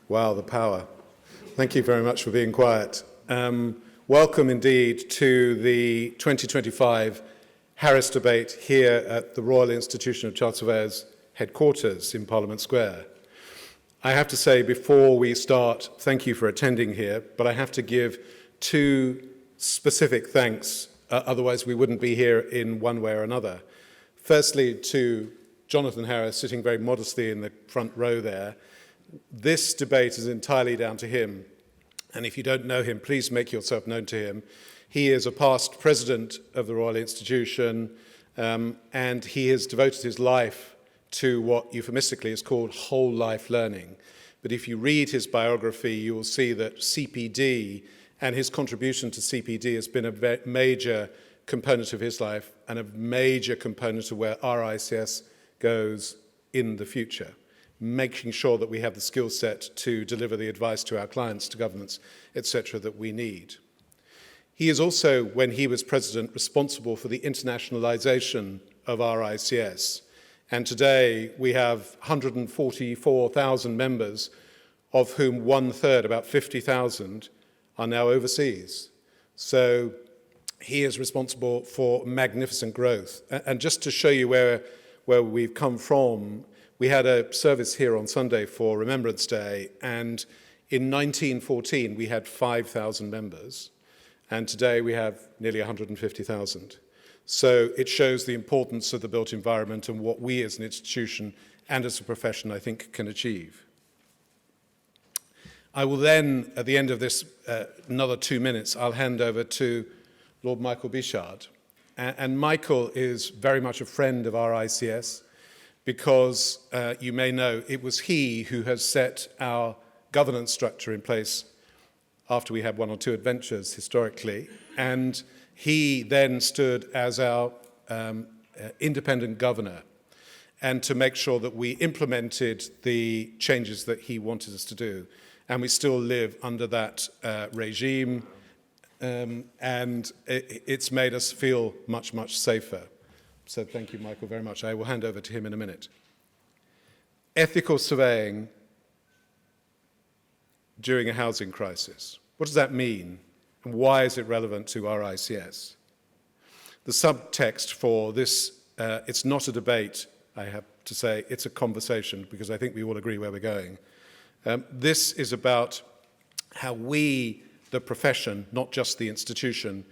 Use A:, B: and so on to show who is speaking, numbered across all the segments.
A: Wow, the power. Thank you very much for being quiet. Welcome indeed to the 2025 Harris debate here at the Royal Institution of Chartered Surveyors headquarters in Parliament Square. I have to say before we start, thank you for attending here, but I have to give two specific thanks, otherwise we wouldn't be here in one way or another. Firstly, to Jonathan Harris, sitting very modestly in the front row there. This debate is entirely down to him, and if you don't know him, please make yourself known to him. He is a past president of the Royal Institution, and he has devoted his life to what euphemistically is called whole life learning. But if you read his biography, you will see that CPD and his contribution to CPD has been a major component of his life and a major component of where RICS goes in the future, making sure that we have the skill set to deliver the advice to our clients, to governments, etc., that we need. He is also, when he was president, responsible for the internationalization of RICS. And today we have 144,000 members, of whom one-third, about 50,000, are now overseas. So he is responsible for magnificent growth. And just to show you where we've come from, we had a service here on Sunday for Remembrance Day, and in 1914 we had 5,000 members, and today we have nearly 150,000. So it shows the importance of the built environment and what we as an institution and as a profession, I think, can achieve. I will then, at the end of this another 2 minutes, I'll hand over to Lord Michael Bichard. And Michael is very much a friend of RICS because you may know it was he who has set our governance structure in place after we had one or two adventures historically. And he then stood as our independent governor and to make sure that we implemented the changes that he wanted us to do. And we still live under that regime. And it's made us feel much, much safer. So thank you, Michael, very much. I will hand over to him in a minute. Ethical surveying during a housing crisis. What does that mean? And why is it relevant to RICS? The subtext for this, it's not a debate, I have to say, it's a conversation, because I think we all agree where we're going. This is about how we, the profession, not just the institution,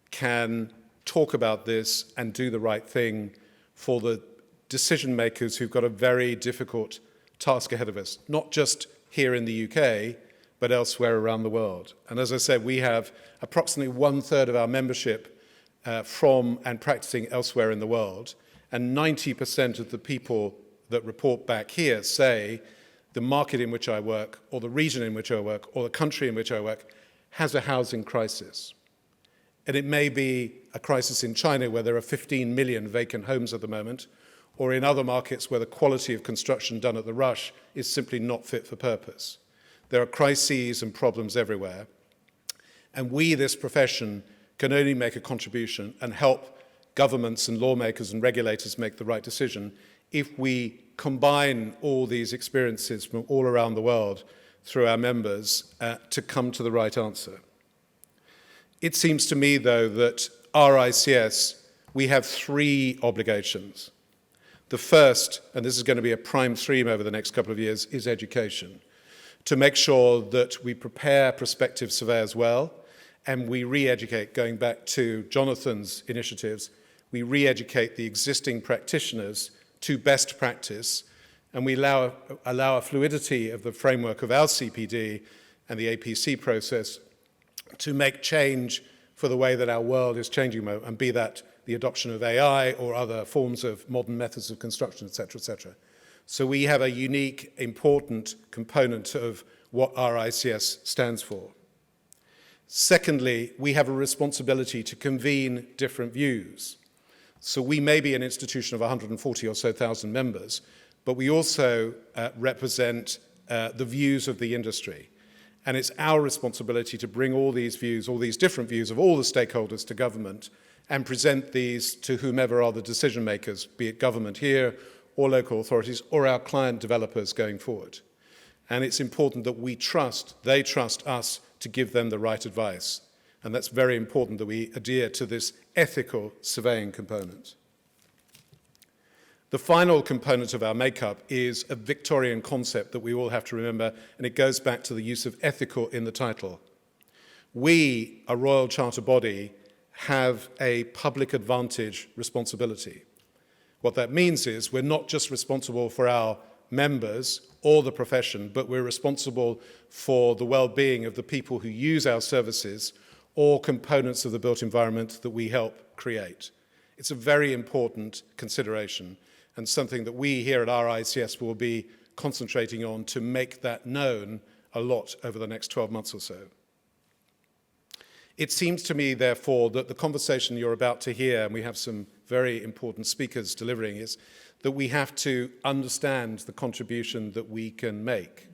A: can talk about this and do the right thing for the decision makers who've got a very difficult task ahead of us, not just here in the UK, but elsewhere around the world. And as I said, we have approximately one-third of our membership from and practicing elsewhere in the world, and 90% of the people that report back here say the market in which I work, or the region in which I work, or the country in which I work has a housing crisis. And it may be a crisis in China where there are 15 million vacant homes at the moment, or in other markets where the quality of construction done at the rush is simply not fit for purpose. There are crises and problems everywhere. And we, this profession, can only make a contribution and help governments and lawmakers and regulators make the right decision if we combine all these experiences from all around the world through our members to come to the right answer. It seems to me, though, that RICS, we have three obligations. The first, and this is going to be a prime theme over the next couple of years, is education. To make sure that we prepare prospective surveyors well, and we re-educate, going back to Jonathan's initiatives, we re-educate the existing practitioners to best practice, and we allow a fluidity of the framework of our CPD and the APC process to make change for the way that our world is changing, and be that the adoption of AI or other forms of modern methods of construction, etc., etc. So we have a unique, important component of what RICS stands for. Secondly, we have a responsibility to convene different views. So we may be an institution of 140 or so thousand members, but we also represent the views of the industry. And it's our responsibility to bring all these views, all these different views of all the stakeholders to government and present these to whomever are the decision makers, be it government here or local authorities or our client developers going forward. And it's important that they trust us to give them the right advice. And that's very important that we adhere to this ethical surveying component. The final component of our makeup is a Victorian concept that we all have to remember, and it goes back to the use of ethical in the title. We, a Royal Charter body, have a public advantage responsibility. What that means is we're not just responsible for our members or the profession, but we're responsible for the well-being of the people who use our services or components of the built environment that we help create. It's a very important consideration and something that we here at RICS will be concentrating on to make that known a lot over the next 12 months or so. It seems to me, therefore, that the conversation you're about to hear, and we have some very important speakers delivering, is that we have to understand the contribution that we can make.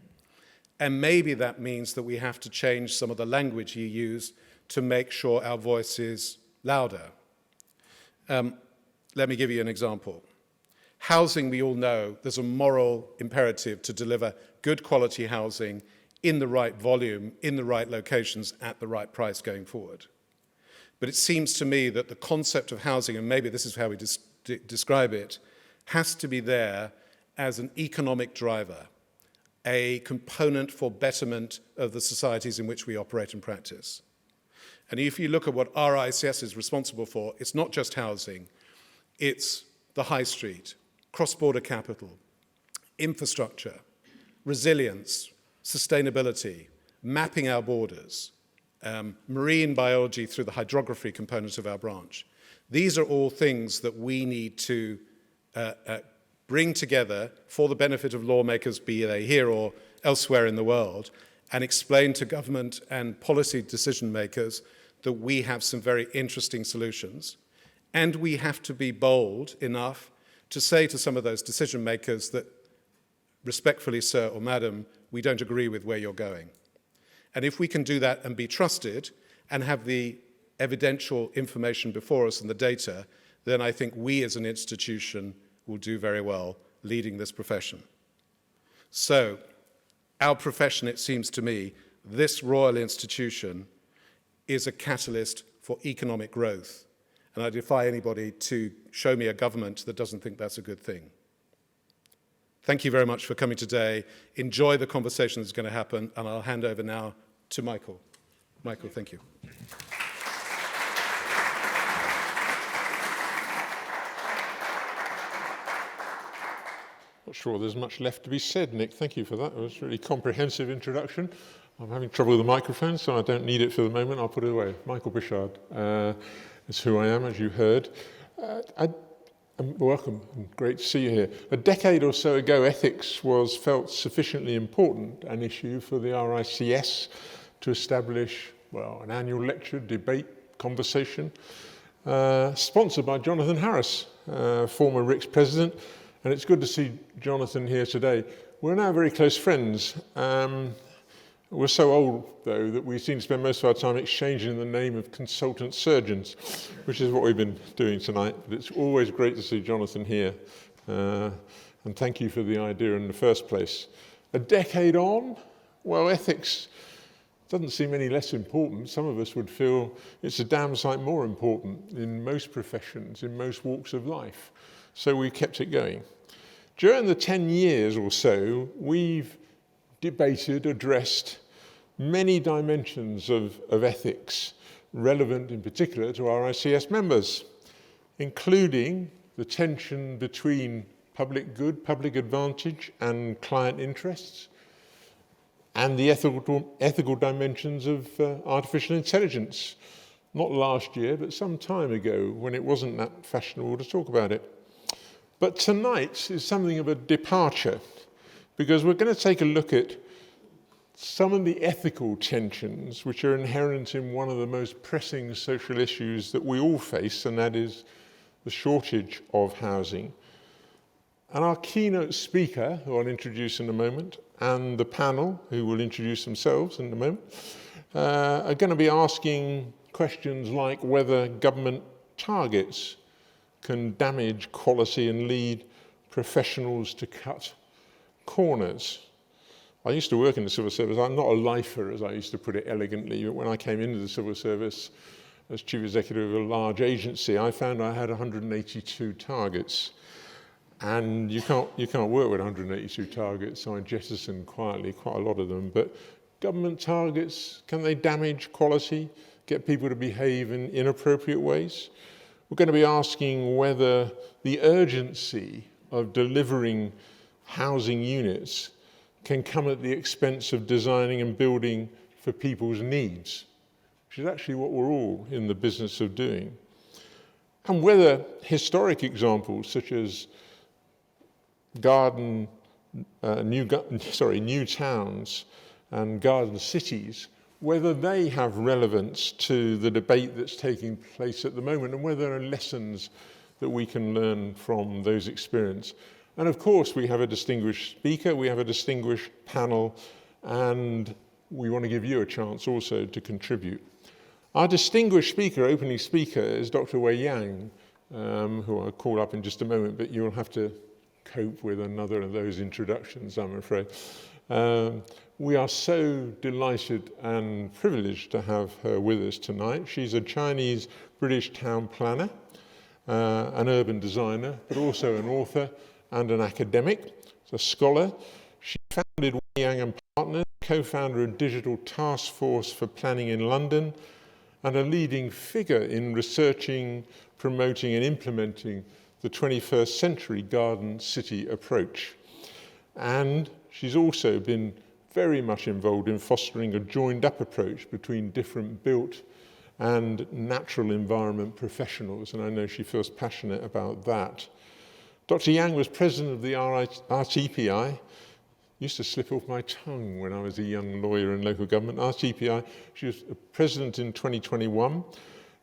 A: And maybe that means that we have to change some of the language you use to make sure our voice is louder. Let me give you an example. Housing, we all know, there's a moral imperative to deliver good quality housing in the right volume, in the right locations, at the right price going forward. But it seems to me that the concept of housing, and maybe this is how we describe it, has to be there as an economic driver, a component for betterment of the societies in which we operate and practice. And if you look at what RICS is responsible for, it's not just housing, it's the high street, cross-border capital, infrastructure, resilience, sustainability, mapping our borders, marine biology through the hydrography component of our branch. These are all things that we need to bring together for the benefit of lawmakers, be they here or elsewhere in the world, and explain to government and policy decision makers that we have some very interesting solutions. And we have to be bold enough to say to some of those decision makers that, respectfully, sir or madam, we don't agree with where you're going. And if we can do that and be trusted and have the evidential information before us and the data, then I think we as an institution will do very well leading this profession. So, our profession, it seems to me, this royal institution is a catalyst for economic growth. And I defy anybody to show me a government that doesn't think that's a good thing. Thank you very much for coming today. Enjoy the conversation that's going to happen, and I'll hand over now to Michael. Michael, thank you.
B: Not sure there's much left to be said, Nick. Thank you for that. It was a really comprehensive introduction. I'm having trouble with the microphone, so I don't need it for the moment. I'll put it away. Michael Bichard is who I am, as you heard. Welcome, great to see you here. A decade or so ago, ethics was felt sufficiently important an issue for the RICS to establish, well, an annual lecture, debate, conversation, sponsored by Jonathan Harris, former RICS president. And it's good to see Jonathan here today. We're now very close friends. We're so old, though, that we seem to spend most of our time exchanging the name of consultant surgeons, which is what we've been doing tonight. But it's always great to see Jonathan here. And thank you for the idea in the first place. A decade on, well, ethics doesn't seem any less important. Some of us would feel it's a damn sight more important in most professions, in most walks of life. So we kept it going. During the 10 years or so, we've debated, addressed many dimensions of ethics relevant in particular to RICS members, including the tension between public good, public advantage and client interests, and the ethical dimensions of artificial intelligence. Not last year, but some time ago when it wasn't that fashionable to talk about it. But tonight is something of a departure, because we're going to take a look at some of the ethical tensions which are inherent in one of the most pressing social issues that we all face, and that is the shortage of housing. And our keynote speaker, who I'll introduce in a moment, and the panel, who will introduce themselves in a moment, are going to be asking questions like whether government targets can damage quality and lead professionals to cut corners, I used to work in the civil service. I'm not a lifer, as I used to put it elegantly, but when I came into the civil service as chief executive of a large agency, I found I had 182 targets. And you can't work with 182 targets, so I jettisoned quietly quite a lot of them. But government targets, can they damage quality, get people to behave in inappropriate ways? We're going to be asking whether the urgency of delivering housing units can come at the expense of designing and building for people's needs, which is actually what we're all in the business of doing. And whether historic examples such as new towns and garden cities, whether they have relevance to the debate that's taking place at the moment, and whether there are lessons that we can learn from those experiences. And of course, we have a distinguished speaker, we have a distinguished panel, and we want to give you a chance also to contribute. Our distinguished speaker, opening speaker, is Dr. Wei Yang, who I'll call up in just a moment, but you'll have to cope with another of those introductions, I'm afraid. We are so delighted and privileged to have her with us tonight. She's a Chinese-British town planner, an urban designer, but also an author and an academic, a scholar. She founded Wei Yang and Partners, co-founder of Digital Task Force for Planning in London, and a leading figure in researching, promoting and implementing the 21st century garden city approach. And she's also been very much involved in fostering a joined-up approach between different built and natural environment professionals, and I know she feels passionate about that. Dr. Yang was president of the RTPI. Used to slip off my tongue when I was a young lawyer in local government. RTPI. She was president in 2021.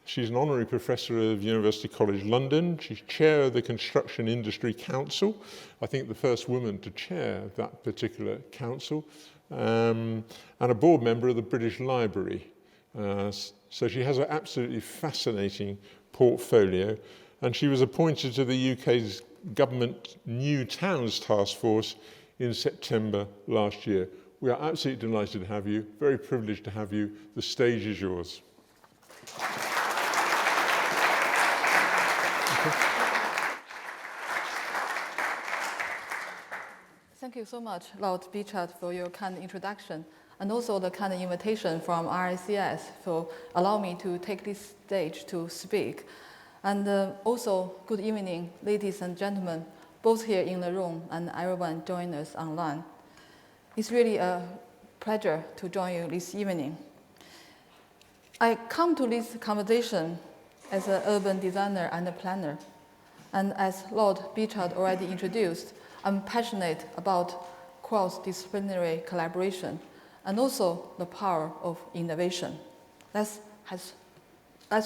B: She's an honorary professor of University College London. She's chair of the Construction Industry Council, I think the first woman to chair that particular council, and a board member of the British Library. So she has an absolutely fascinating portfolio, and she was appointed to the UK's government New Towns Task Force in September last year. We are absolutely delighted to have you, very privileged to have you. The stage is yours.
C: Thank you so much, Lord Bichard, for your kind introduction, and also the kind invitation from RICS for allowing me to take this stage to speak. And also, good evening, ladies and gentlemen, both here in the room and everyone joining us online. It's really a pleasure to join you this evening. I come to this conversation as an urban designer and a planner. And as Lord Bichard already introduced, I'm passionate about cross-disciplinary collaboration and also the power of innovation. That's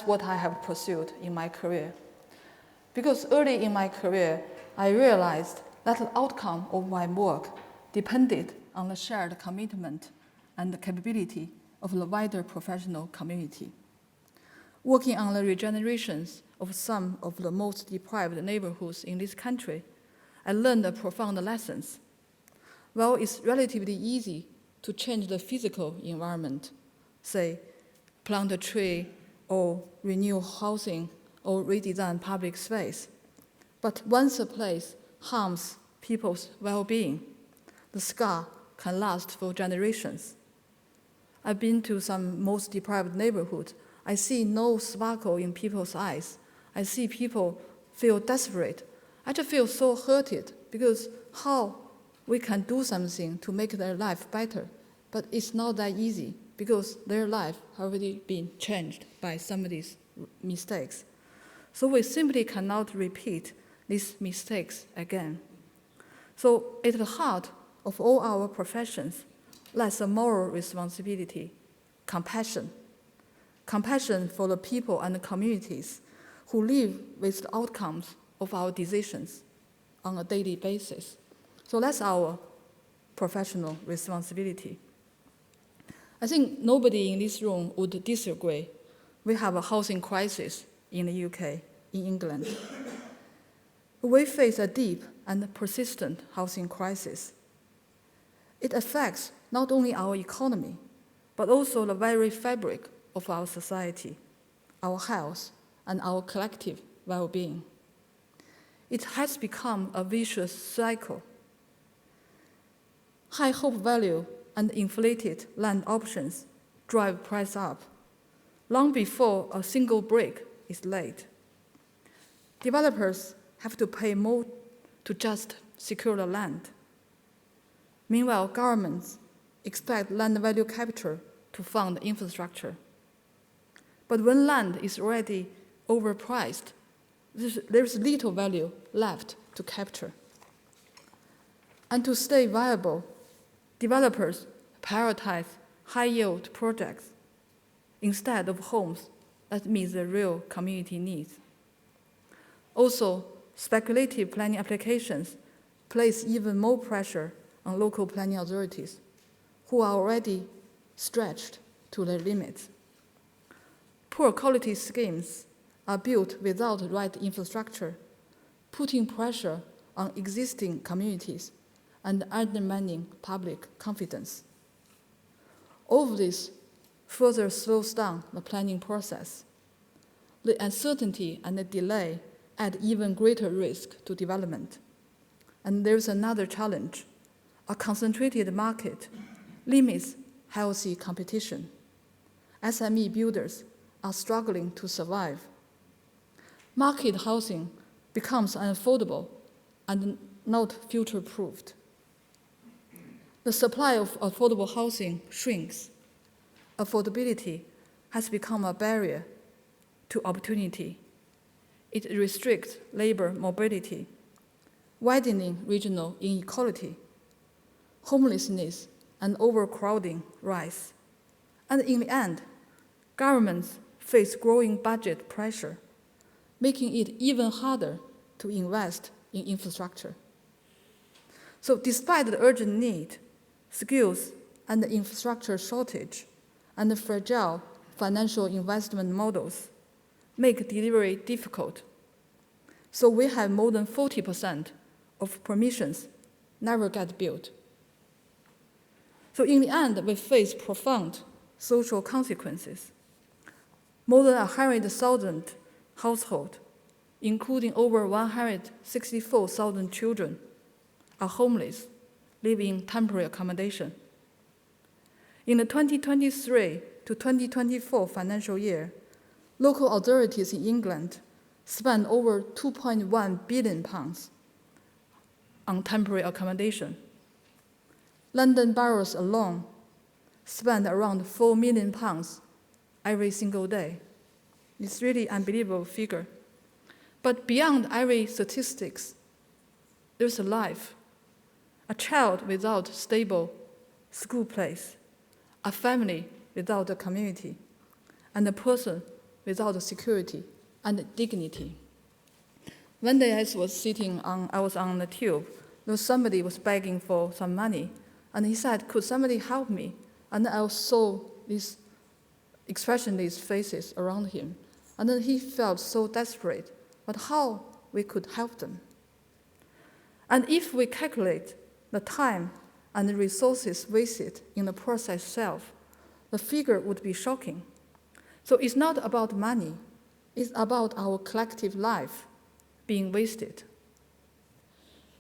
C: what I have pursued in my career. Because early in my career, I realized that the outcome of my work depended on the shared commitment and the capability of the wider professional community. Working on the regenerations of some of the most deprived neighborhoods in this country, I learned profound lessons. While it's relatively easy to change the physical environment, say, plant a tree or renew housing or redesign public space, but once a place harms people's well-being, the scar can last for generations. I've been to some most deprived neighborhoods. I see no sparkle in people's eyes. I see people feel desperate. I just feel so hurted because how we can do something to make their life better, but it's not that easy because their life has already been changed by somebody's mistakes. So we simply cannot repeat these mistakes again. So at the heart of all our professions lies a moral responsibility, compassion. Compassion for the people and the communities who live with the outcomes of our decisions on a daily basis. So that's our professional responsibility. I think nobody in this room would disagree. We have a housing crisis in the UK, in England. We face a deep and persistent housing crisis. It affects not only our economy, but also the very fabric of our society, our health, and our collective well-being. It has become a vicious cycle. High hope value and inflated land options drive price up, long before a single brick is laid. Developers have to pay more to just secure the land. Meanwhile, governments expect land value capture to fund infrastructure. But when land is already overpriced, there's little value left to capture. And to stay viable, developers prioritize high-yield projects instead of homes that meet the real community needs. Also, speculative planning applications place even more pressure on local planning authorities, who are already stretched to their limits. Poor quality schemes are built without the right infrastructure, putting pressure on existing communities and undermining public confidence. All of this further slows down the planning process. The uncertainty and the delay add even greater risk to development. And there's another challenge. A concentrated market limits healthy competition. SME builders are struggling to survive. Market housing becomes unaffordable and not future-proofed. The supply of affordable housing shrinks. Affordability has become a barrier to opportunity. It restricts labor mobility, widening regional inequality. Homelessness and overcrowding rise. And in the end, governments face growing budget pressure, making it even harder to invest in infrastructure. So despite the urgent need, skills and the infrastructure shortage and the fragile financial investment models make delivery difficult. So we have more than 40% of permissions never get built. So in the end, we face profound social consequences. More than 100,000 households, including over 164,000 children, are homeless, live in temporary accommodation. In the 2023 to 2024 financial year, local authorities in England spent over £2.1 billion on temporary accommodation. London boroughs alone spend around £4 million every single day. It's really an unbelievable figure. But beyond every statistics, there's a life, a child without stable school place, a family without a community, and a person without security and dignity. One day I was on the tube, somebody was begging for some money, and he said, "Could somebody help me?" And I saw these expressionless faces around him, and then he felt so desperate, but how we could help them. And if we calculate the time and the resources wasted in the process itself, the figure would be shocking. So it's not about money, it's about our collective life being wasted.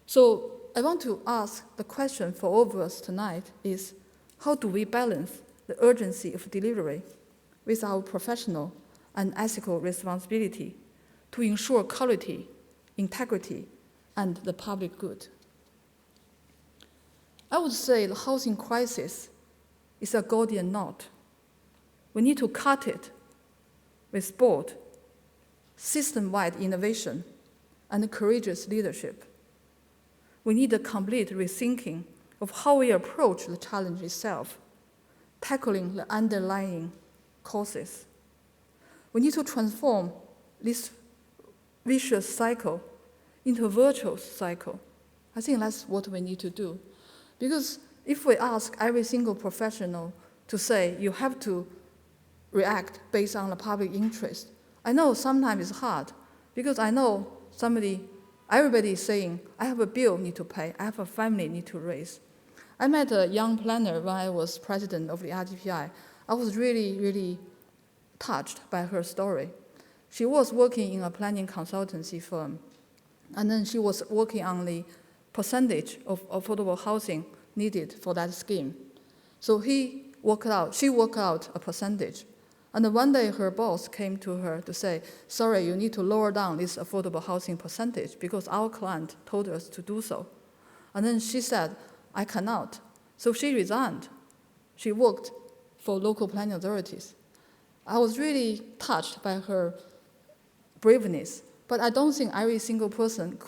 C: So I want to ask the question for all of us tonight is, how do we balance the urgency of delivery with our professional and ethical responsibility to ensure quality, integrity, and the public good? I would say the housing crisis is a Gordian knot. We need to cut it with bold, system-wide innovation and courageous leadership. We need a complete rethinking of how we approach the challenge itself, tackling the underlying causes. We need to transform this vicious cycle into a virtuous cycle. I think that's what we need to do. Because if we ask every single professional to say, you have to react based on the public interest, I know sometimes it's hard, because I know everybody is saying, I have a bill need to pay, I have a family need to raise. I met a young planner when I was president of the RGPI. I was really, really touched by her story. She was working in a planning consultancy firm, and then she was working on the percentage of affordable housing needed for that scheme. So she worked out a percentage. And then one day her boss came to her to say, sorry, you need to lower down this affordable housing percentage because our client told us to do so. And then she said, I cannot. So she resigned. She worked for local planning authorities. I was really touched by her braveness, but I don't think every single person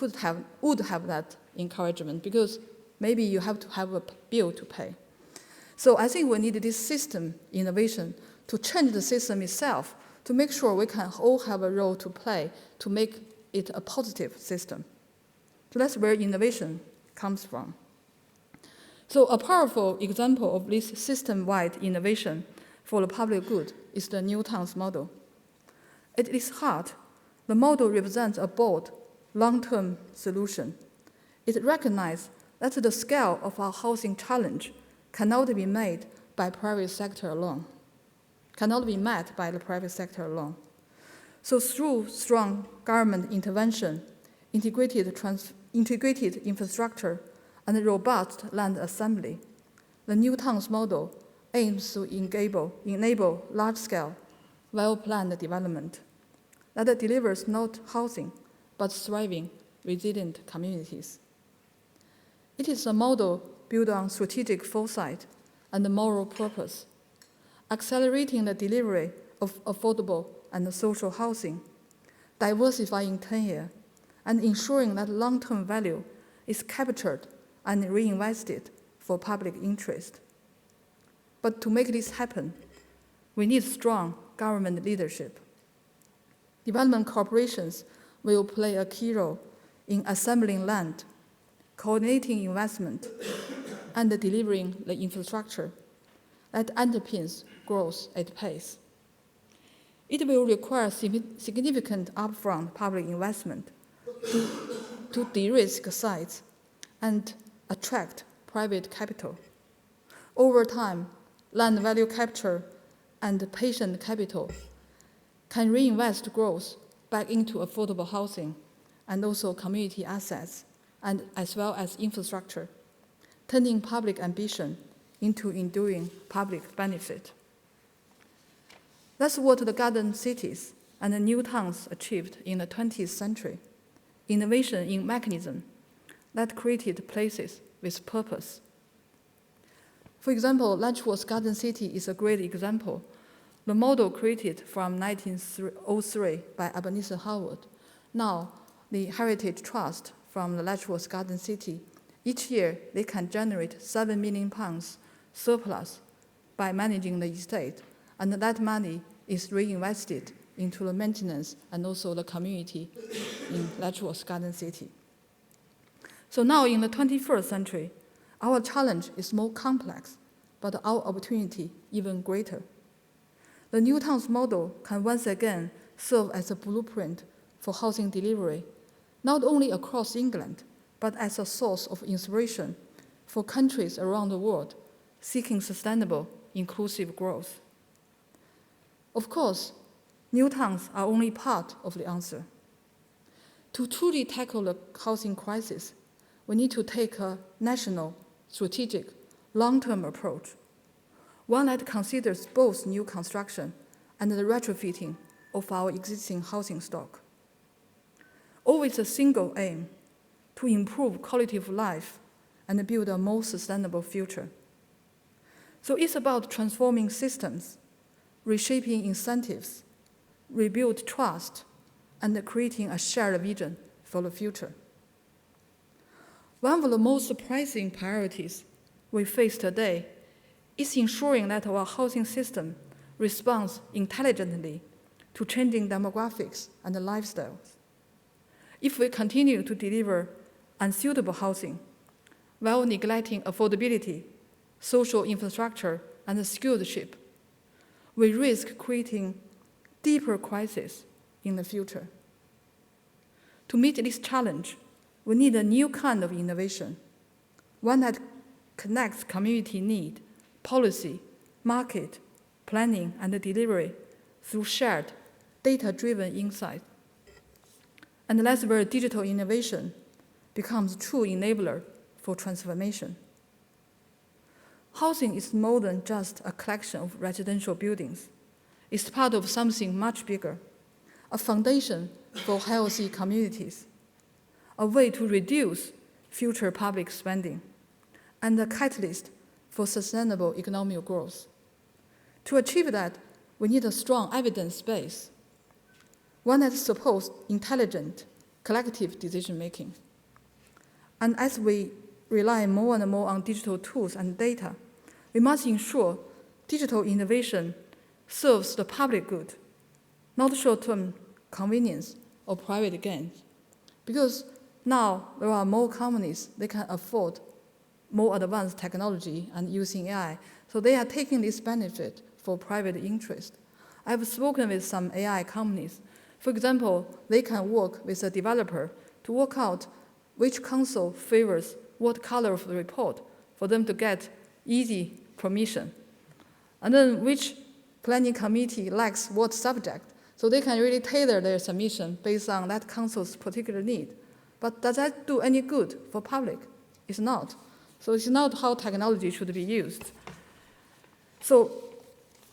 C: would have that encouragement because maybe you have to have a bill to pay. So I think we need this system innovation to change the system itself to make sure we can all have a role to play to make it a positive system. So that's where innovation comes from. So a powerful example of this system-wide innovation for the public good is the new towns model. At its heart, the model represents a bold, long-term solution. It recognizes that the scale of our housing challenge cannot be made by private sector alone, cannot be met by the private sector alone. So through strong government intervention, integrated infrastructure, and robust land assembly, the new towns model aims to enable large-scale, well-planned development that delivers not housing, but thriving, resilient communities. It is a model built on strategic foresight and moral purpose, accelerating the delivery of affordable and social housing, diversifying tenure, and ensuring that long-term value is captured and reinvested for public interest. But to make this happen, we need strong government leadership. Development corporations will play a key role in assembling land, coordinating investment, and delivering the infrastructure that underpins growth at pace. It will require significant upfront public investment to de-risk sites and attract private capital. Over time, land value capture and patient capital can reinvest growth back into affordable housing and also community assets, and as well as infrastructure, turning public ambition into enduring public benefit. That's what the garden cities and the new towns achieved in the 20th century, innovation in mechanism that created places with purpose. For example, Letchworth Garden City is a great example. The model created from 1903 by Ebenezer Howard. Now, the Heritage Trust from the Letchworth Garden City, each year they can generate £7 million surplus by managing the estate, and that money is reinvested into the maintenance and also the community in Letchworth Garden City. So now in the 21st century, our challenge is more complex, but our opportunity even greater. The new towns model can once again serve as a blueprint for housing delivery, not only across England, but as a source of inspiration for countries around the world seeking sustainable, inclusive growth. Of course, new towns are only part of the answer. To truly tackle the housing crisis, we need to take a national, strategic, long-term approach, one that considers both new construction and the retrofitting of our existing housing stock. Always a single aim, to improve quality of life and build a more sustainable future. So it's about transforming systems, reshaping incentives, rebuild trust, and creating a shared vision for the future. One of the most surprising priorities we face today is ensuring that our housing system responds intelligently to changing demographics and lifestyles. If we continue to deliver unsuitable housing while neglecting affordability, social infrastructure, and stewardship, we risk creating deeper crises in the future. To meet this challenge, we need a new kind of innovation, one that connects community need, policy, market, planning, and delivery through shared, data-driven insight. And that's where digital innovation becomes a true enabler for transformation. Housing is more than just a collection of residential buildings. It's part of something much bigger, a foundation for healthy communities, a way to reduce future public spending, and a catalyst for sustainable economic growth. To achieve that, we need a strong evidence base, one that supports intelligent, collective decision-making. And as we rely more and more on digital tools and data, we must ensure digital innovation serves the public good, not short-term convenience or private gains. Because now there are more companies, they can afford more advanced technology and using AI, so they are taking this benefit for private interest. I've spoken with some AI companies. For example, they can work with a developer to work out which council favors what color of the report for them to get easy permission. And then which planning committee lacks what subject, so they can really tailor their submission based on that council's particular need. But does that do any good for public? It's not. So it's not how technology should be used. So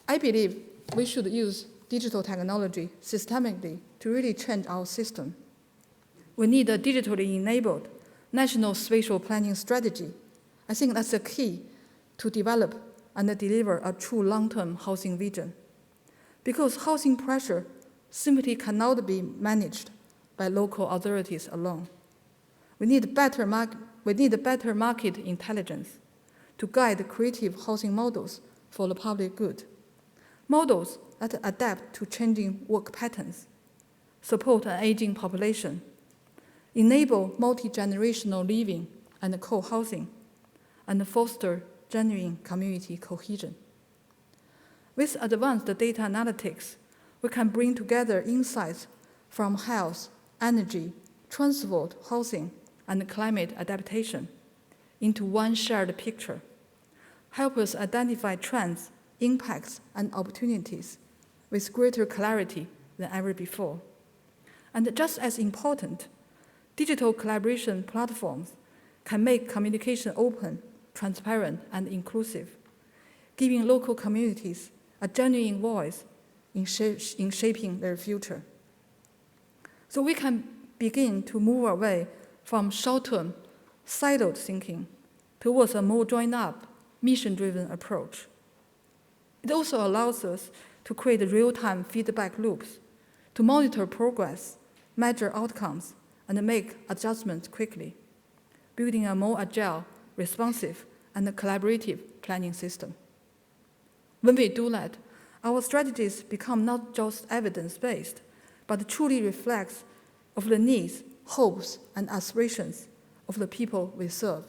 C: I believe we should use digital technology systemically to really change our system. We need a digitally enabled national spatial planning strategy. I think that's the key to develop and deliver a true long-term housing vision. Because housing pressure simply cannot be managed by local authorities alone. We need better market intelligence to guide creative housing models for the public good. Models that adapt to changing work patterns, support an aging population, enable multi-generational living and co-housing, and foster genuine community cohesion. With advanced data analytics, we can bring together insights from health, energy, transport, housing, and climate adaptation into one shared picture, help us identify trends, impacts, and opportunities with greater clarity than ever before. And just as important, digital collaboration platforms can make communication open, transparent, and inclusive, giving local communities a genuine voice in shaping their future. So we can begin to move away from short-term, siloed thinking towards a more joined-up, mission-driven approach. It also allows us to create real-time feedback loops, to monitor progress, measure outcomes, and make adjustments quickly, building a more agile, responsive, and collaborative planning system. When we do that, our strategies become not just evidence-based, but truly reflects of the needs, hopes, and aspirations of the people we serve.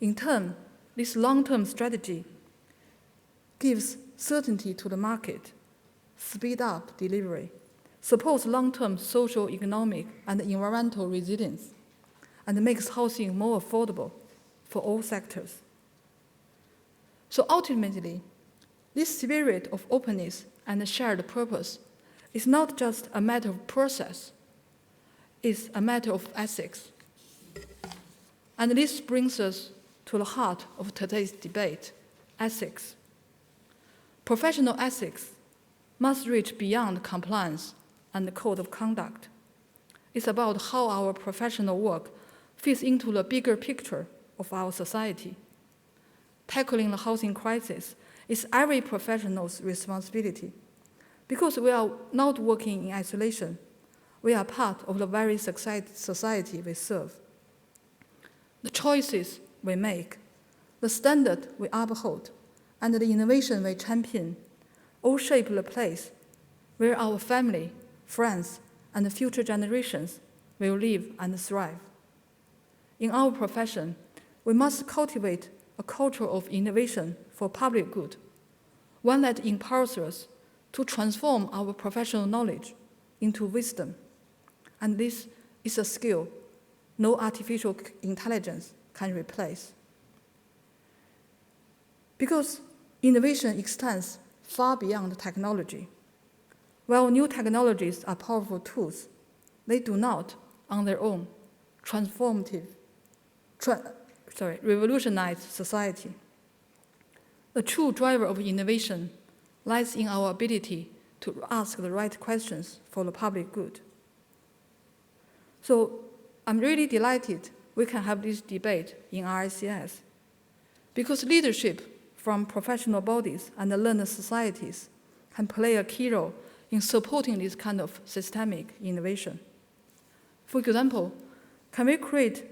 C: In turn, this long-term strategy gives certainty to the market, speed up delivery, supports long-term social, economic, and environmental resilience, and makes housing more affordable for all sectors. So ultimately, this spirit of openness and shared purpose is not just a matter of process, it's a matter of ethics. And this brings us to the heart of today's debate, ethics. Professional ethics must reach beyond compliance and the code of conduct. It's about how our professional work fits into the bigger picture of our society. Tackling the housing crisis is every professional's responsibility. Because we are not working in isolation, we are part of the very society we serve. The choices we make, the standard we uphold, and the innovation we champion all shape the place where our family, friends, and future generations will live and thrive. In our profession, we must cultivate a culture of innovation for public good, one that empowers us to transform our professional knowledge into wisdom. And this is a skill no artificial intelligence can replace. Because innovation extends far beyond technology. While new technologies are powerful tools, they do not, on their own, revolutionize society. The true driver of innovation lies in our ability to ask the right questions for the public good. So I'm really delighted we can have this debate in RICS, because leadership from professional bodies and the learned societies can play a key role in supporting this kind of systemic innovation. For example, can we create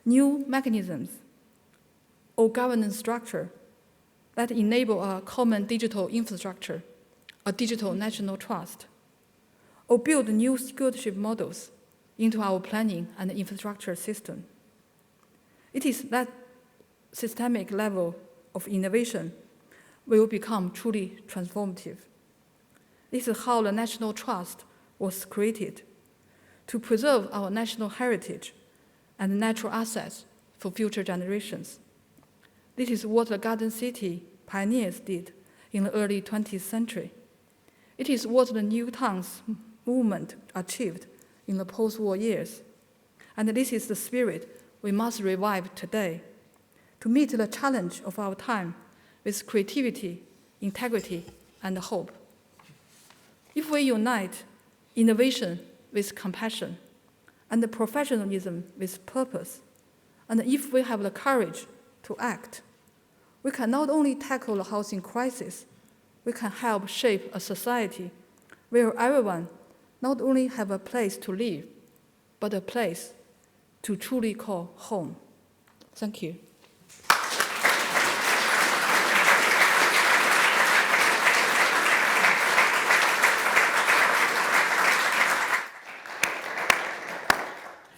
C: new mechanisms or governance structure that enable a common digital infrastructure, a digital national trust, or build new stewardship models into our planning and infrastructure system? It is that systemic level of innovation will become truly transformative. This is how the national trust was created, to preserve our national heritage and natural assets for future generations. This is what the Garden City pioneers did in the early 20th century. It is what the New Towns movement achieved in the post-war years. And this is the spirit we must revive today to meet the challenge of our time with creativity, integrity, and hope. If we unite innovation with compassion and professionalism with purpose, and if we have the courage to act, we can not only tackle the housing crisis, we can help shape a society where everyone not only have a place to live, but a place to truly call home. Thank you.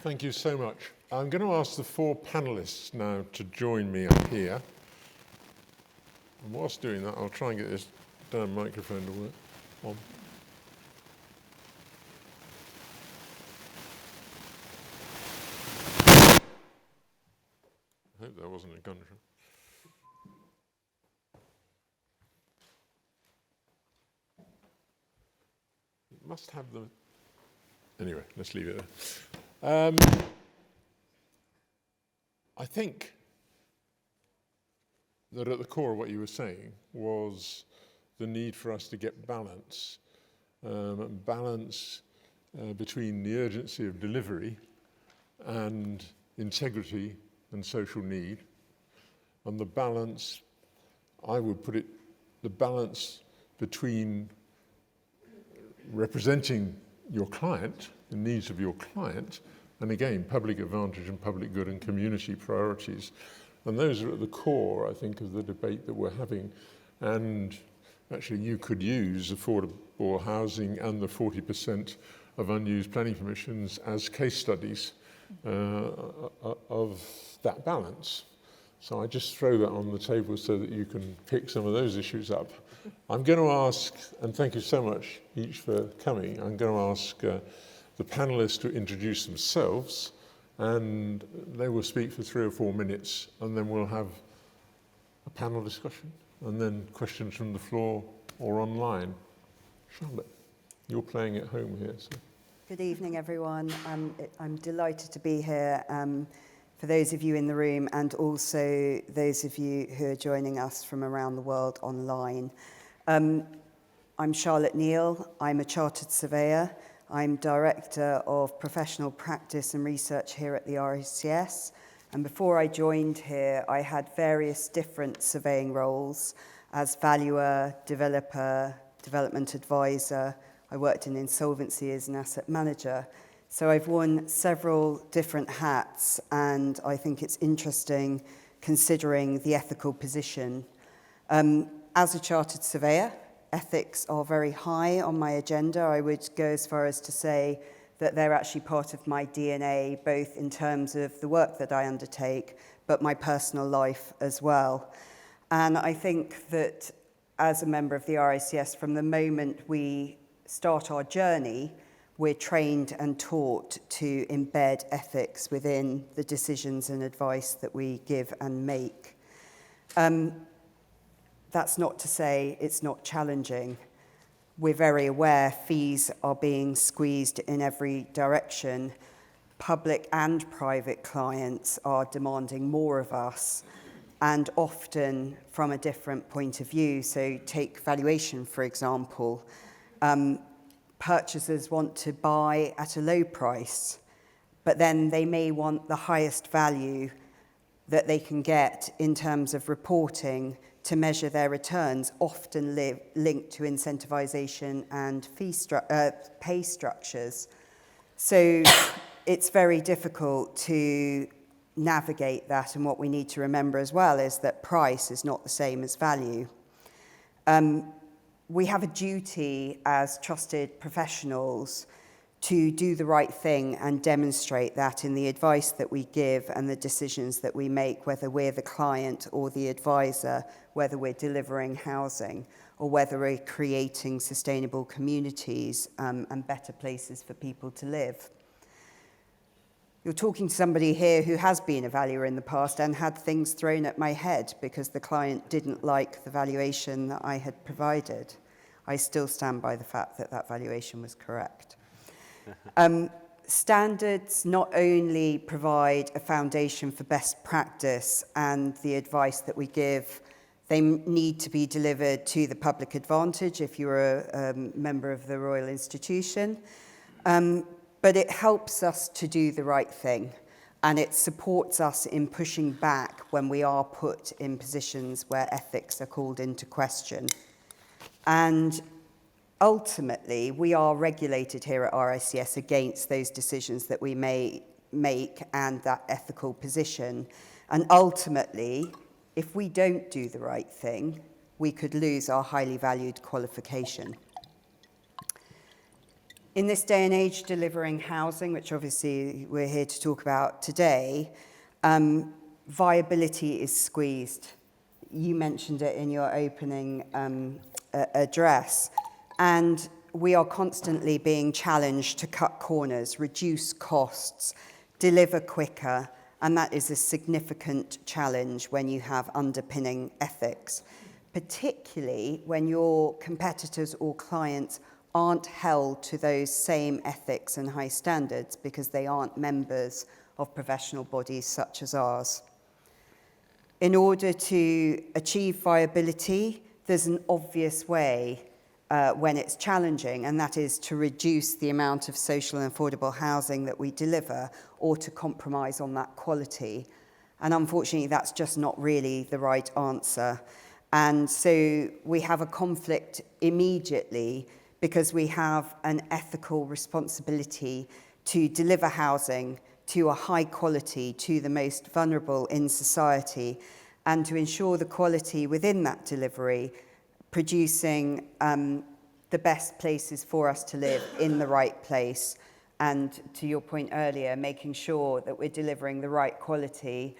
B: Thank you so much. I'm going to ask the four panelists now to join me up here. And whilst doing that, I'll try and get this damn microphone to work on. I hope that wasn't a gunshot. It must have the... Anyway, let's leave it there. I think that at the core of what you were saying was the need for us to get balance, between the urgency of delivery and integrity and social need, and the balance, I would put it, the balance between representing your client, the needs of your client, and again, public advantage and public good and community priorities. And those are at the core, I think, of the debate that we're having. And actually, you could use affordable housing and the 40% of unused planning permissions as case studies of that balance. So I just throw that on the table so that you can pick some of those issues up. I'm going to ask, and thank you so much each for coming, I'm going to ask the panelists to introduce themselves, and they will speak for 3 or 4 minutes, and then we'll have a panel discussion, and then questions from the floor or online. Charlotte, you're playing at home here. So.
D: Good evening, everyone. I'm delighted to be here for those of you in the room and also those of you who are joining us from around the world online. I'm Charlotte Neal. I'm a chartered surveyor. I'm Director of Professional Practice and Research here at the RICS. And before I joined here, I had various different surveying roles as valuer, developer, development advisor. I worked in insolvency as an asset manager. So I've worn several different hats, and I think it's interesting considering the ethical position. As a chartered surveyor, ethics are very high on my agenda. I would go as far as to say that they're actually part of my DNA, both in terms of the work that I undertake, but my personal life as well. And I think that as a member of the RICS, from the moment we start our journey, we're trained and taught to embed ethics within the decisions and advice that we give and make. that's not to say it's not challenging. We're very aware fees are being squeezed in every direction. Public and private clients are demanding more of us, and often from a different point of view. So take valuation, for example. Purchasers want to buy at a low price, but then they may want the highest value that they can get in terms of reporting to measure their returns, often linked to incentivization and pay structures. So it's very difficult to navigate that, and what we need to remember as well is that price is not the same as value. We have a duty as trusted professionals to do the right thing and demonstrate that in the advice that we give and the decisions that we make, whether we're the client or the advisor, whether we're delivering housing or whether we're creating sustainable communities and better places for people to live. You're talking to somebody here who has been a valuer in the past and had things thrown at my head because the client didn't like the valuation that I had provided. I still stand by the fact that that valuation was correct. Standards not only provide a foundation for best practice and the advice that we give, they need to be delivered to the public advantage if you're a member of the Royal Institution. But it helps us to do the right thing, and it supports us in pushing back when we are put in positions where ethics are called into question. And ultimately, we are regulated here at RICS against those decisions that we may make and that ethical position. And ultimately, if we don't do the right thing, we could lose our highly valued qualification. In this day and age, delivering housing, which obviously we're here to talk about today, viability is squeezed. You mentioned it in your opening address. And we are constantly being challenged to cut corners, reduce costs, deliver quicker, and that is a significant challenge when you have underpinning ethics, particularly when your competitors or clients aren't held to those same ethics and high standards because they aren't members of professional bodies such as ours. In order to achieve viability, there's an obvious way when it's challenging, and that is to reduce the amount of social and affordable housing that we deliver or to compromise on that quality. And unfortunately, that's just not really the right answer. And so we have a conflict immediately because we have an ethical responsibility to deliver housing to a high quality to the most vulnerable in society and to ensure the quality within that delivery, producing the best places for us to live in the right place. And to your point earlier, making sure that we're delivering the right quality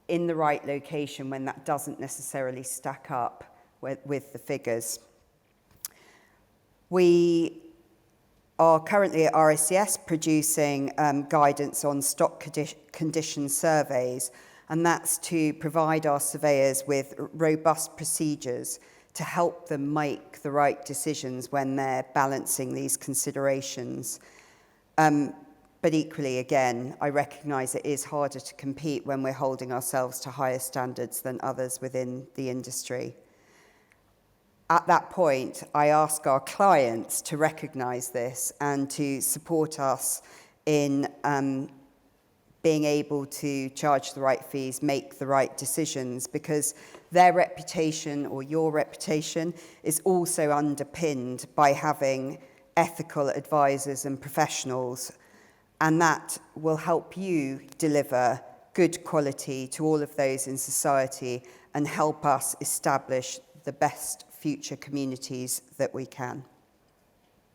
D: in the right location when that doesn't necessarily stack up with the figures. We are currently at RICS producing guidance on stock condition surveys, and that's to provide our surveyors with robust procedures to help them make the right decisions when they're balancing these considerations. But equally, again, I recognise it is harder to compete when we're holding ourselves to higher standards than others within the industry. At that point, I ask our clients to recognise this and to support us in being able to charge the right fees, make the right decisions, because their reputation or your reputation is also underpinned by having ethical advisors and professionals, and that will help you deliver good quality to all of those in society and help us establish the best future communities that we can.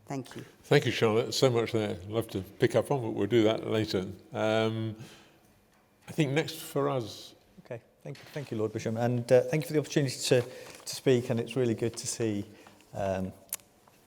D: Thank you.
B: Thank you, Charlotte. So much there. I'd love to pick up on, but we'll do that later. I think next for us.
E: Okay, thank you, Lord Bishop, and thank you for the opportunity to speak. And it's really good to see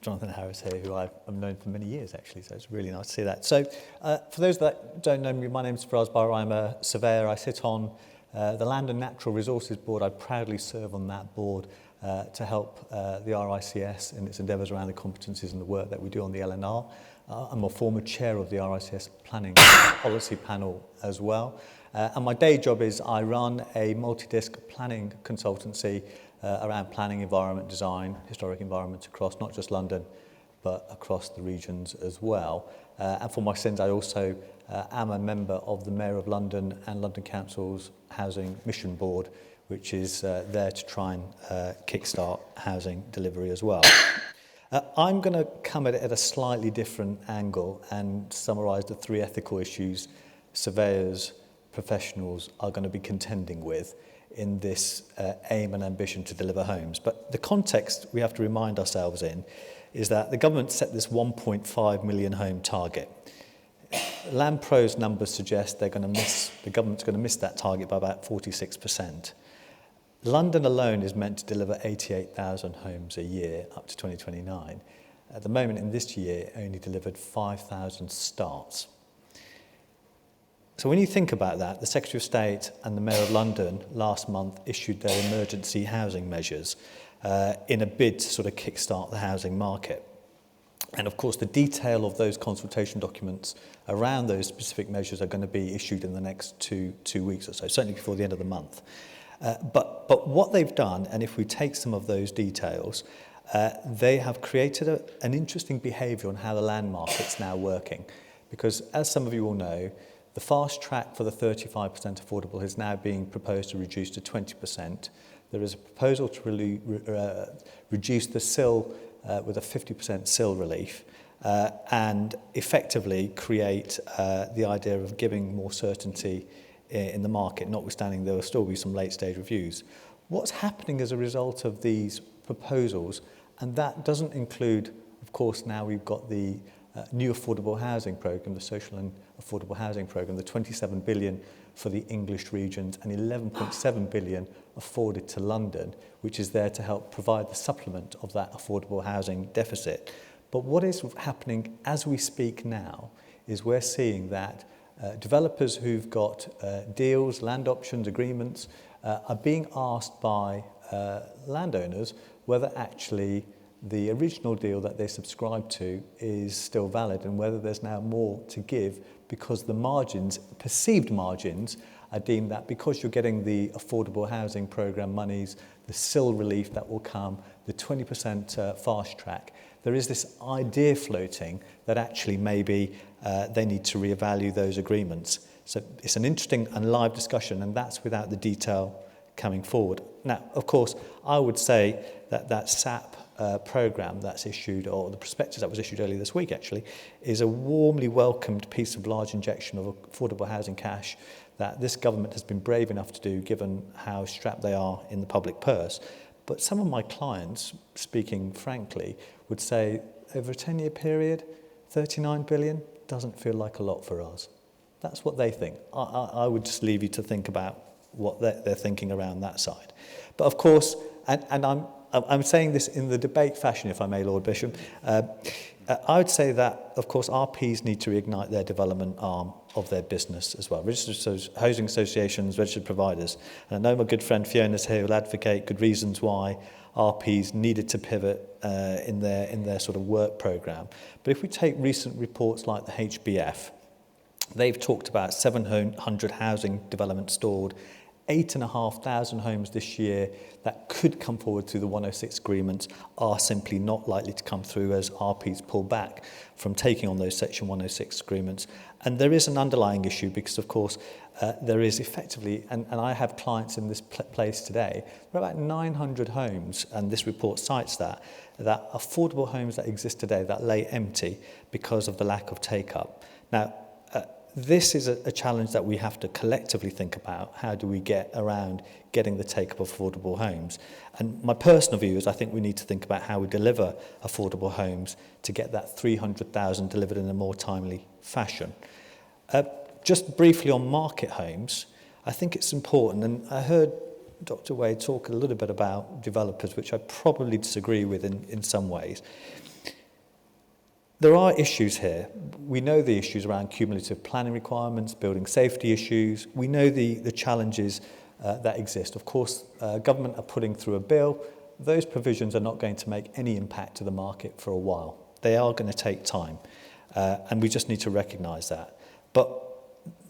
E: Jonathan Harris here, who I've known for many years, actually. So it's really nice to see that. So, for those that don't know me, my name is Faraz Bar. I'm a surveyor. I sit on The Land and Natural Resources Board, I proudly serve on that board to help the RICS in its endeavours around the competencies and the work that we do on the LNR. I'm a former chair of the RICS Planning Policy Panel as well. And my day job is I run a multi-disc planning consultancy around planning, environment design, historic environments across not just London, but across the regions as well. And for my sins, I also am a member of the Mayor of London and London Council's Housing Mission Board, which is there to try and kickstart housing delivery as well. I'm going to come at it at a slightly different angle and summarise the three ethical issues surveyors, professionals are going to be contending with in this aim and ambition to deliver homes. But the context we have to remind ourselves in is that the government set this 1.5 million home target. LandPro's numbers suggest the government's going to miss that target by about 46%. London alone is meant to deliver 88,000 homes a year up to 2029. At the moment in this year, it only delivered 5,000 starts. So when you think about that, the Secretary of State and the Mayor of London last month issued their emergency housing measures in a bid to sort of kickstart the housing market. And of course, the detail of those consultation documents around those specific measures are going to be issued in the next two weeks or so, certainly before the end of the month. But what they've done, and if we take some of those details, they have created an interesting behaviour on how the land market's now working. Because as some of you will know, the fast track for the 35% affordable is now being proposed to reduce to 20%. There is a proposal to reduce the sill with a 50% sill relief and effectively create the idea of giving more certainty in the market, notwithstanding there will still be some late stage reviews. What's happening as a result of these proposals, and that doesn't include, of course, now we've got the new affordable housing programme, the social and affordable housing programme, the 27 billion for the English regions and 11.7 billion afforded to London, which is there to help provide the supplement of that affordable housing deficit. But what is happening as we speak now is we're seeing that developers who've got deals, land options, agreements, are being asked by landowners whether actually the original deal that they subscribed to is still valid and whether there's now more to give because the margins, perceived margins, are deemed that because you're getting the affordable housing programme monies, the sill relief that will come, the 20% fast track, there is this idea floating that actually maybe they need to reevaluate those agreements. So it's an interesting and live discussion, and that's without the detail coming forward. Now, of course, I would say that SAP programme that's issued, or the prospectus that was issued earlier this week actually, is a warmly welcomed piece of large injection of affordable housing cash that this government has been brave enough to do given how strapped they are in the public purse. But some of my clients, speaking frankly, would say over a 10-year period, 39 billion doesn't feel like a lot for us. That's what they think. I would just leave you to think about what they're thinking around that side. But of course, and I'm saying this in the debate fashion, if I may, Lord Bishop, I would say that, of course, RPs need to reignite their development arm of their business as well. Registered housing associations, registered providers. And I know my good friend Fiona's here will advocate good reasons why RPs needed to pivot in their sort of work programme. But if we take recent reports like the HBF, they've talked about 700 housing developments stalled, 8,500 homes this year that could come forward through the 106 agreements are simply not likely to come through as RPs pull back from taking on those Section 106 agreements. And there is an underlying issue because, of course, there is effectively, and I have clients in this place today, there are about 900 homes, and this report cites that affordable homes that exist today that lay empty because of the lack of take-up. Now, this is a challenge that we have to collectively think about. How do we get around getting the take-up of affordable homes? And my personal view is I think we need to think about how we deliver affordable homes to get that 300,000 delivered in a more timely fashion. Just briefly on market homes, I think it's important, and I heard Dr. Wade talk a little bit about developers, which I probably disagree with in some ways. There are issues here. We know the issues around cumulative planning requirements, building safety issues. We know the challenges that exist. Of course, government are putting through a bill. Those provisions are not going to make any impact to the market for a while. They are going to take time, and we just need to recognise that. But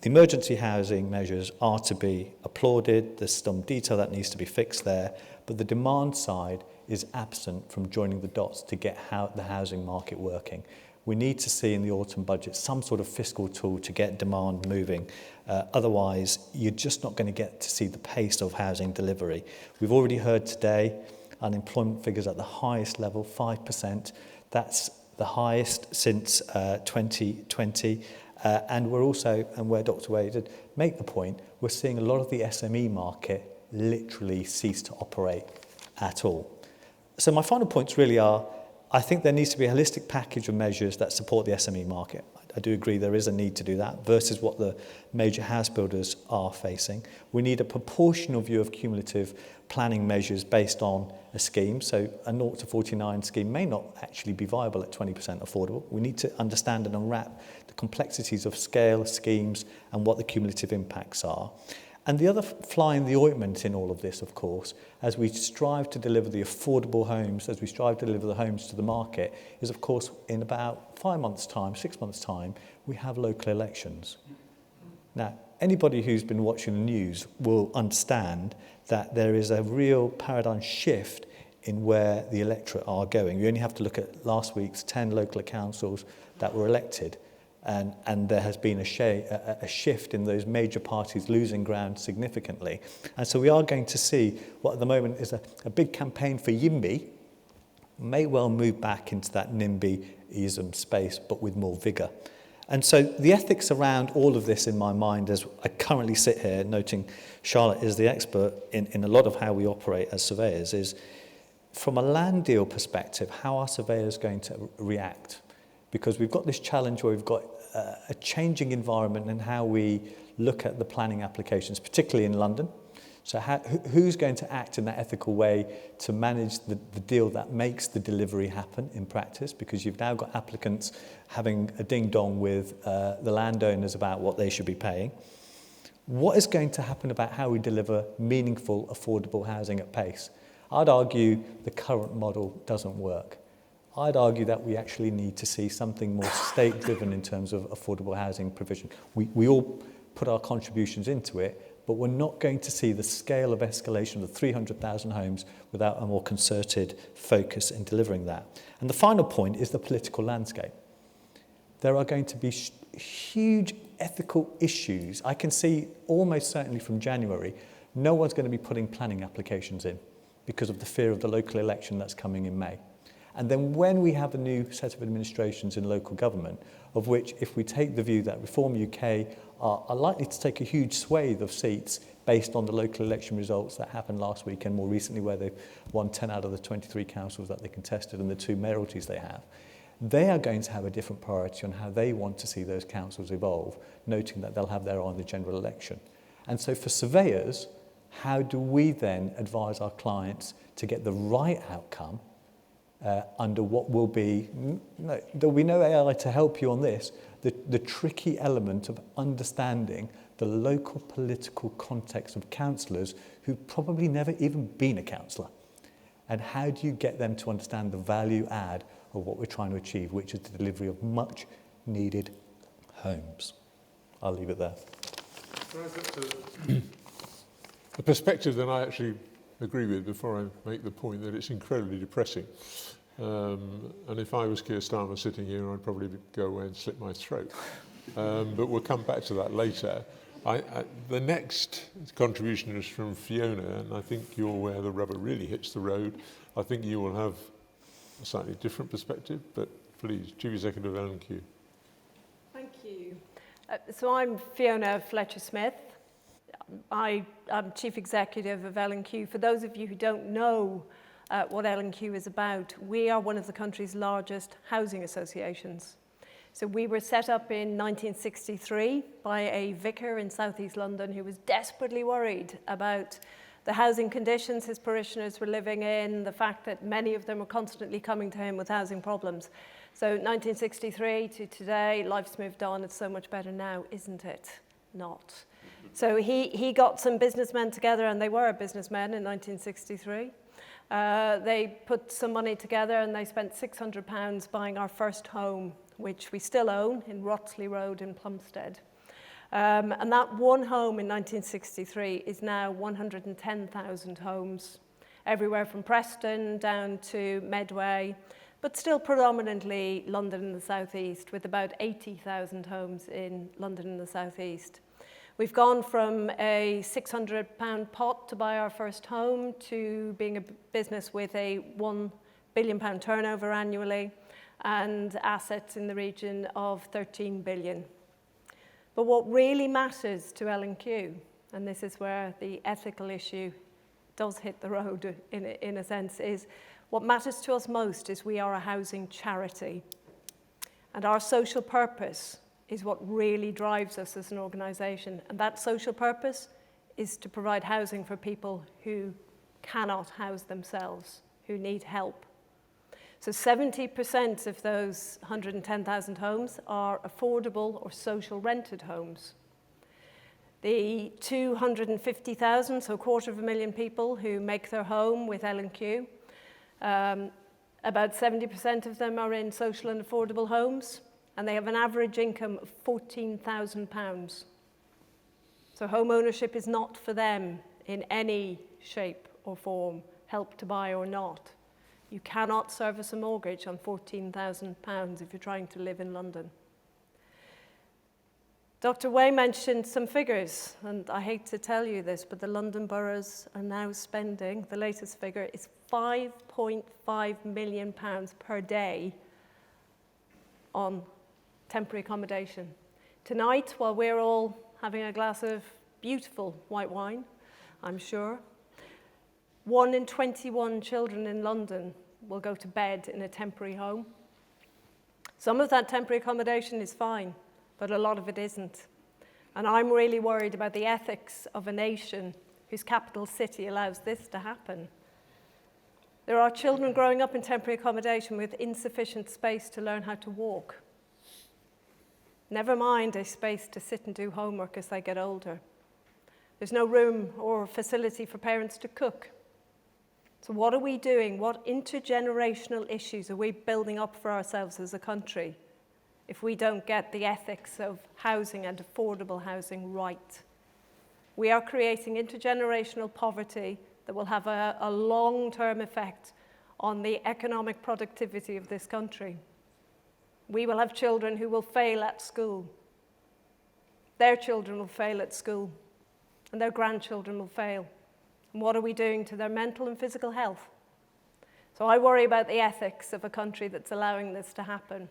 E: the emergency housing measures are to be applauded. There's some detail that needs to be fixed there, but the demand side is absent from joining the dots to get the housing market working. We need to see in the autumn budget some sort of fiscal tool to get demand moving. Otherwise, you're just not going to get to see the pace of housing delivery. We've already heard today unemployment figures at the highest level, 5%. That's the highest since 2020. And we're also, and where Dr. Wade did make the point, we're seeing a lot of the SME market literally cease to operate at all. So my final points really are, I think there needs to be a holistic package of measures that support the SME market. I do agree there is a need to do that versus what the major house builders are facing. We need a proportional view of cumulative planning measures based on a scheme. So a 0 to 49 scheme may not actually be viable at 20% affordable. We need to understand and unwrap the complexities of scale, schemes, and what the cumulative impacts are. And the other fly in the ointment in all of this, of course, as we strive to deliver the affordable homes, as we strive to deliver the homes to the market, is, of course, in about 5 months' time, 6 months' time, we have local elections. Now, anybody who's been watching the news will understand that there is a real paradigm shift in where the electorate are going. You only have to look at last week's 10 local councils that were elected, and there has been a shift in those major parties losing ground significantly. And so we are going to see what at the moment is a big campaign for YIMBY may well move back into that NIMBYism space, but with more vigour. And so the ethics around all of this in my mind, as I currently sit here, noting Charlotte is the expert in a lot of how we operate as surveyors, is from a land deal perspective, how are surveyors going to react? Because we've got this challenge where we've got a changing environment in how we look at the planning applications, particularly in London. So who's going to act in that ethical way to manage the deal that makes the delivery happen in practice? Because you've now got applicants having a ding-dong with the landowners about what they should be paying. What is going to happen about how we deliver meaningful, affordable housing at pace? I'd argue the current model doesn't work. I'd argue that we actually need to see something more state-driven in terms of affordable housing provision. We all put our contributions into it, but we're not going to see the scale of escalation of 300,000 homes without a more concerted focus in delivering that. And the final point is the political landscape. There are going to be huge ethical issues. I can see almost certainly from January, no one's going to be putting planning applications in because of the fear of the local election that's coming in May. And then when we have a new set of administrations in local government, of which if we take the view that Reform UK are likely to take a huge swathe of seats based on the local election results that happened last week and more recently where they've won 10 out of the 23 councils that they contested and the 2 mayoralties they have, they are going to have a different priority on how they want to see those councils evolve, noting that they'll have their eye on the general election. And so for surveyors, how do we then advise our clients to get the right outcome under what will be, there'll be no AI to help you on this, the tricky element of understanding the local political context of councillors who've probably never even been a councillor. And how do you get them to understand the value add of what we're trying to achieve, which is the delivery of much needed homes. I'll leave it there.
B: A perspective that I actually agree with before I make the point that it's incredibly depressing. And if I was Keir Starmer sitting here, I'd probably go away and slit my throat. But we'll come back to that later. The next contribution is from Fiona, and I think you're where the rubber really hits the road. I think you will have a slightly different perspective, but please, Chief Executive of L&Q.
F: Thank you. So I'm Fiona Fletcher-Smith. I'm Chief Executive of L&Q. For those of you who don't know what L&Q is about, we are one of the country's largest housing associations. So we were set up in 1963 by a vicar in southeast London who was desperately worried about the housing conditions his parishioners were living in, the fact that many of them were constantly coming to him with housing problems. So 1963 to today, life's moved on, it's so much better now, isn't it? Not. So he got some businessmen together, and they were businessmen in 1963. They put some money together and they spent £600 buying our first home, which we still own in Wrottesley Road in Plumstead. And that one home in 1963 is now 110,000 homes, everywhere from Preston down to Medway, but still predominantly London and the South East, with about 80,000 homes in London and the South East. We've gone from a £600 pot to buy our first home to being a business with a £1 billion turnover annually and assets in the region of 13 billion. But what really matters to L&Q, and this is where the ethical issue does hit the road in a sense, is what matters to us most is we are a housing charity. And our social purpose is what really drives us as an organisation. And that social purpose is to provide housing for people who cannot house themselves, who need help. So 70% of those 110,000 homes are affordable or social rented homes. The 250,000, so 250,000 people who make their home with L&Q, about 70% of them are in social and affordable homes, and they have an average income of £14,000. So home ownership is not for them in any shape or form, Help to Buy or not. You cannot service a mortgage on £14,000 if you're trying to live in London. Dr. Way mentioned some figures, and I hate to tell you this, but the London boroughs are now spending, the latest figure is £5.5 million per day on temporary accommodation. Tonight, while we're all having a glass of beautiful white wine, I'm sure, 1 in 21 children in London will go to bed in a temporary home. Some of that temporary accommodation is fine, but a lot of it isn't. And I'm really worried about the ethics of a nation whose capital city allows this to happen. There are children growing up in temporary accommodation with insufficient space to learn how to walk. Never mind a space to sit and do homework as they get older. There's no room or facility for parents to cook. So what are we doing? What intergenerational issues are we building up for ourselves as a country if we don't get the ethics of housing and affordable housing right? We are creating intergenerational poverty that will have a long-term effect on the economic productivity of this country. We will have children who will fail at school. Their children will fail at school, and their grandchildren will fail. And what are we doing to their mental and physical health? So I worry about the ethics of a country that's allowing this to happen.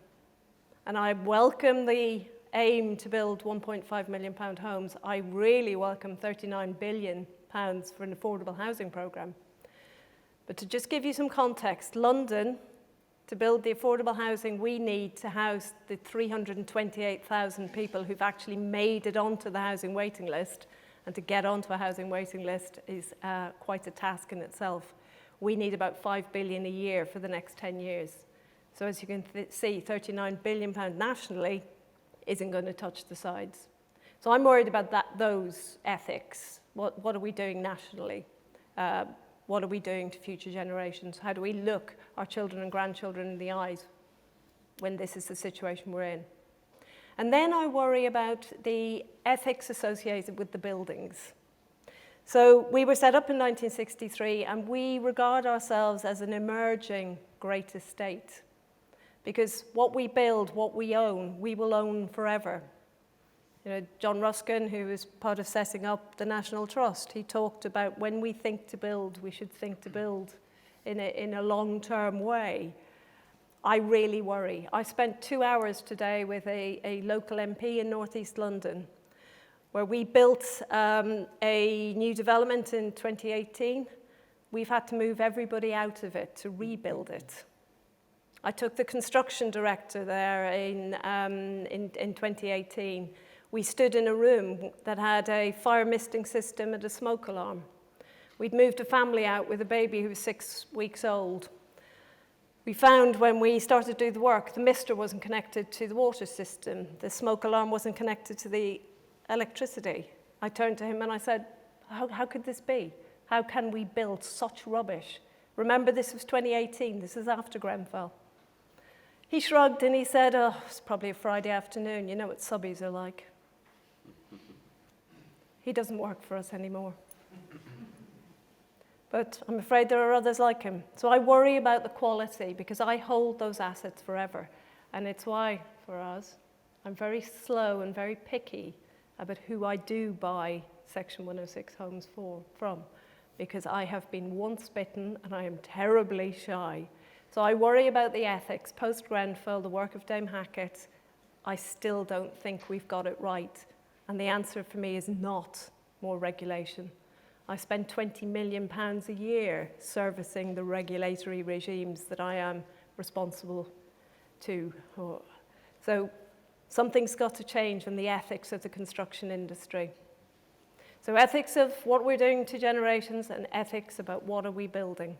F: And I welcome the aim to build £1.5 million homes. I really welcome £39 billion for an affordable housing programme. But to just give you some context, London, to build the affordable housing we need to house the 328,000 people who've actually made it onto the housing waiting list, and to get onto a housing waiting list is quite a task in itself. We need about £5 billion a year for the next 10 years. So as you can see, £39 billion nationally isn't going to touch the sides. So I'm worried about those ethics. What are we doing nationally? What are we doing to future generations? How do we look our children and grandchildren in the eyes when this is the situation we're in? And then I worry about the ethics associated with the buildings. So we were set up in 1963, and we regard ourselves as an emerging great estate. Because what we build, what we own, we will own forever. You know, John Ruskin, who was part of setting up the National Trust, he talked about when we think to build, we should think to build in a long-term way. I really worry. I spent 2 hours today with a local MP in North East London, where we built a new development in 2018. We've had to move everybody out of it to rebuild it. I took the construction director there in 2018. We stood in a room that had a fire misting system and a smoke alarm. We'd moved a family out with a baby who was 6 weeks old. We found when we started to do the work, the mister wasn't connected to the water system. The smoke alarm wasn't connected to the electricity. I turned to him and I said, how could this be? How can we build such rubbish? Remember, this was 2018. This is after Grenfell. He shrugged and he said, oh, it's probably a Friday afternoon. You know what subbies are like. He doesn't work for us anymore. But I'm afraid there are others like him. So I worry about the quality because I hold those assets forever. And it's why, for us, I'm very slow and very picky about who I do buy Section 106 homes from, because I have been once bitten and I am terribly shy. So I worry about the ethics. Post-Grenfell, the work of Dame Hackett, I still don't think we've got it right. And the answer for me is not more regulation. I spend £20 million a year servicing the regulatory regimes that I am responsible to. So something's got to change in the ethics of the construction industry. So ethics of what we're doing to generations and ethics about what are we building.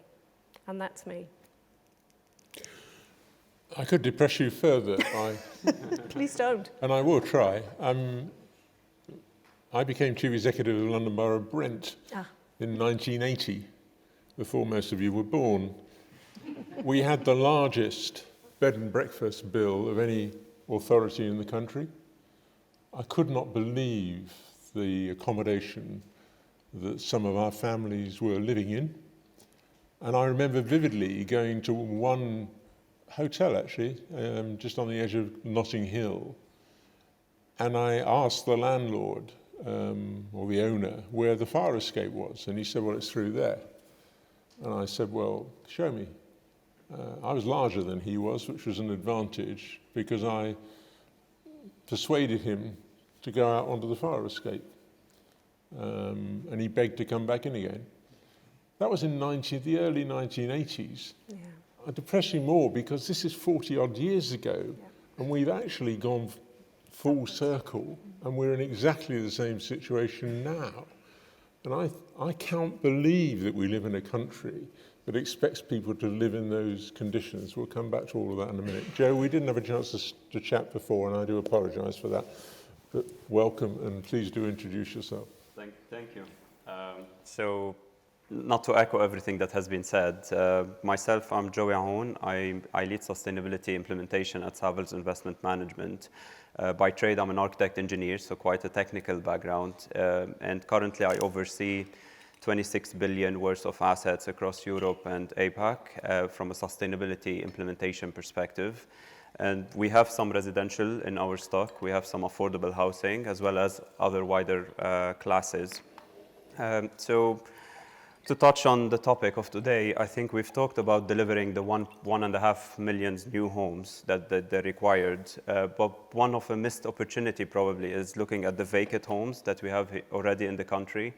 F: And that's me.
B: I could depress you further.
F: Please don't.
B: And I will try. I became Chief Executive of the London Borough of Brent in 1980, before most of you were born. We had the largest bed and breakfast bill of any authority in the country. I could not believe the accommodation that some of our families were living in. And I remember vividly going to one hotel, actually, just on the edge of Notting Hill. And I asked the landlord, or the owner, where the fire escape was. And he said, well, it's through there. And I said, well, show me. I was larger than he was, which was an advantage, because I persuaded him to go out onto the fire escape. And he begged to come back in again. That was in the early 1980s. Yeah. Depressing more because this is 40-odd years ago, and we've actually gone full circle, and we're in exactly the same situation now. And I can't believe that we live in a country that expects people to live in those conditions. We'll come back to all of that in a minute. Joe, we didn't have a chance to chat before, and I do apologise for that. But welcome, and please do introduce yourself.
G: Thank you. So, not to echo everything that has been said, myself, I'm Joey Ahoun. I lead sustainability implementation at Savills Investment Management. By trade, I'm an architect engineer, so quite a technical background. And currently, I oversee 26 billion worth of assets across Europe and APAC from a sustainability implementation perspective. And we have some residential in our stock. We have some affordable housing, as well as other wider classes. So to touch on the topic of today, I think we've talked about delivering the 1.5 million new homes that they're required. But one of a missed opportunity probably is looking at the vacant homes that we have already in the country.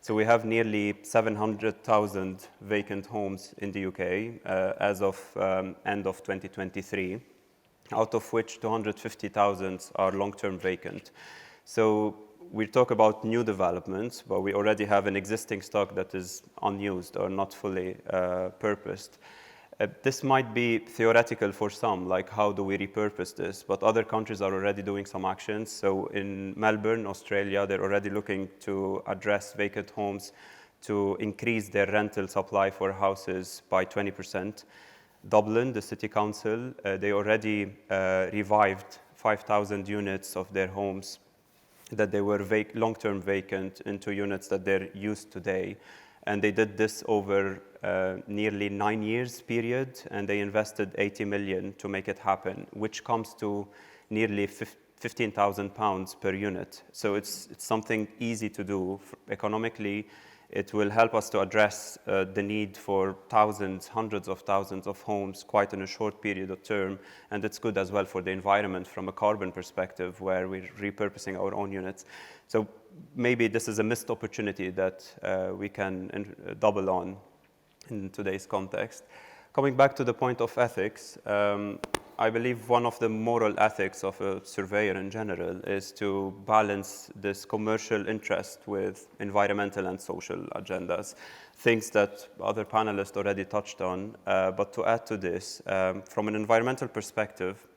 G: So we have nearly 700,000 vacant homes in the UK as of end of 2023, out of which 250,000 are long-term vacant. So we talk about new developments, but we already have an existing stock that is unused or not fully purposed. This might be theoretical for some, like how do we repurpose this? But other countries are already doing some actions. So in Melbourne, Australia, they're already looking to address vacant homes to increase their rental supply for houses by 20%. Dublin, the city council, they already revived 5,000 units of their homes that they were long-term vacant into units that they're used today. And they did this over nearly 9 years period, and they invested 80 million to make it happen, which comes to nearly £15,000 per unit. So it's something easy to do. Economically, it will help us to address the need for thousands, hundreds of thousands of homes quite in a short period of term. And it's good as well for the environment from a carbon perspective, where we're repurposing our own units. So maybe this is a missed opportunity that we can double on in today's context. Coming back to the point of ethics, I believe one of the moral ethics of a surveyor in general is to balance this commercial interest with environmental and social agendas, things that other panelists already touched on. But to add to this, from an environmental perspective,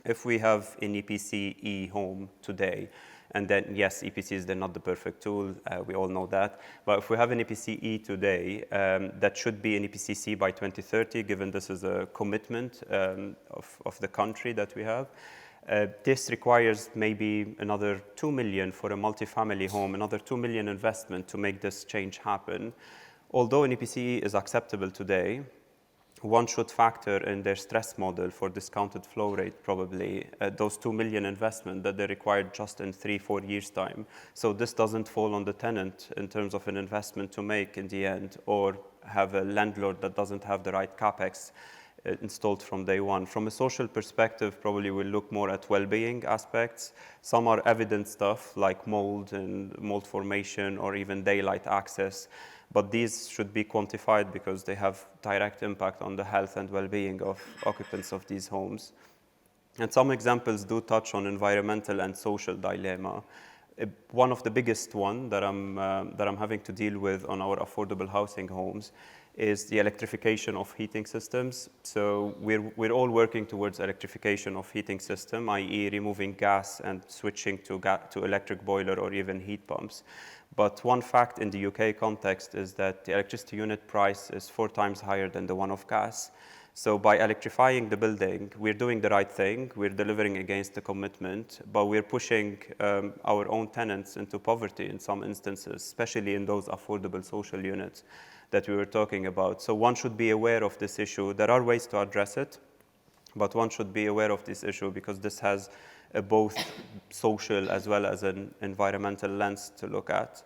G: if we have an EPC home today, And then, yes, EPCs, they're not the perfect tool. We all know that. But if we have an EPCE today, that should be an EPCC by 2030, given this is a commitment of the country that we have. This requires maybe another 2 million for a multifamily home, another 2 million investment to make this change happen. Although an EPCE is acceptable today, one should factor in their stress model for discounted flow rate, probably, those 2 million investment that they required just in 3-4 years' time. So this doesn't fall on the tenant in terms of an investment to make in the end, or have a landlord that doesn't have the right CapEx installed from day one. From a social perspective, probably we'll look more at well-being aspects. Some are evident stuff like mold and mold formation or even daylight access, but these should be quantified because they have direct impact on the health and well-being of occupants of these homes. And some examples do touch on environmental and social dilemma. One of the biggest one that I'm having to deal with on our affordable housing homes is the electrification of heating systems. So we're all working towards electrification of heating system, i.e. removing gas and switching to electric boiler or even heat pumps. But one fact in the UK context is that the electricity unit price is 4 times higher than the one of gas. So by electrifying the building, we're doing the right thing, we're delivering against the commitment, but we're pushing our own tenants into poverty in some instances, especially in those affordable social units that we were talking about. So one should be aware of this issue. There are ways to address it, but one should be aware of this issue because this has both social as well as an environmental lens to look at.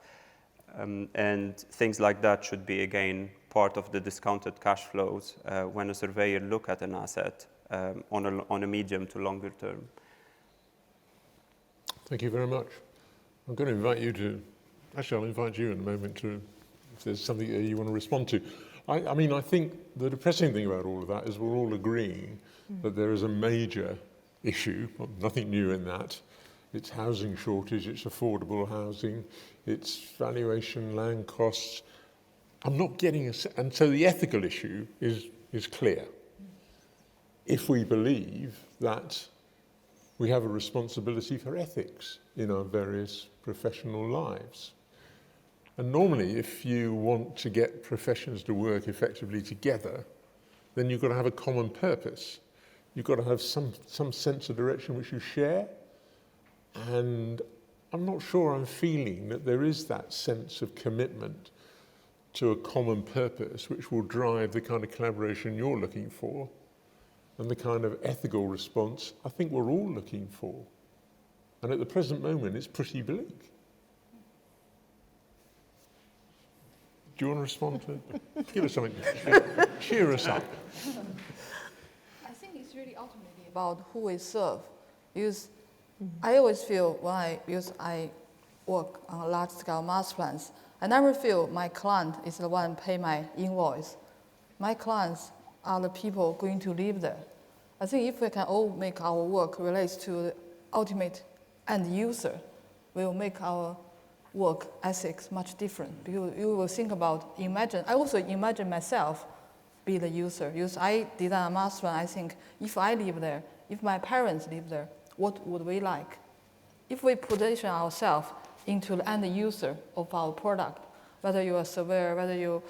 G: And things like that should be, again, part of the discounted cash flows when a surveyor look at an asset on a medium to longer term.
B: Thank you very much. I'm going to invite you to, actually I'll invite you in a moment to, if there's something that you want to respond to. I mean, I think the depressing thing about all of that is we're all agreeing that there is a major issue, well, nothing new in that. It's housing shortage, it's affordable housing, it's valuation, land costs. I'm not getting and so the ethical issue is clear. If we believe that we have a responsibility for ethics in our various professional lives. And normally, if you want to get professions to work effectively together, then you've got to have a common purpose. You've got to have some sense of direction which you share. And I'm not sure I'm feeling that there is that sense of commitment to a common purpose which will drive the kind of collaboration you're looking for and the kind of ethical response I think we're all looking for. And at the present moment, it's pretty bleak. Do you want to respond to it? Give us something to cheer us up.
C: I think it's really ultimately about who we serve. Because I always feel because I work on large-scale master plans, I never feel my client is the one pay my invoice. My clients are the people going to live there. I think if we can all make our work relates to the ultimate end user, we will make our work ethics much different. Because you will think about, I also imagine myself be the user. Because I design a master plan, I think if I live there, if my parents live there, what would we like? If we position ourselves into the end user of our product, whether you're a surveyor,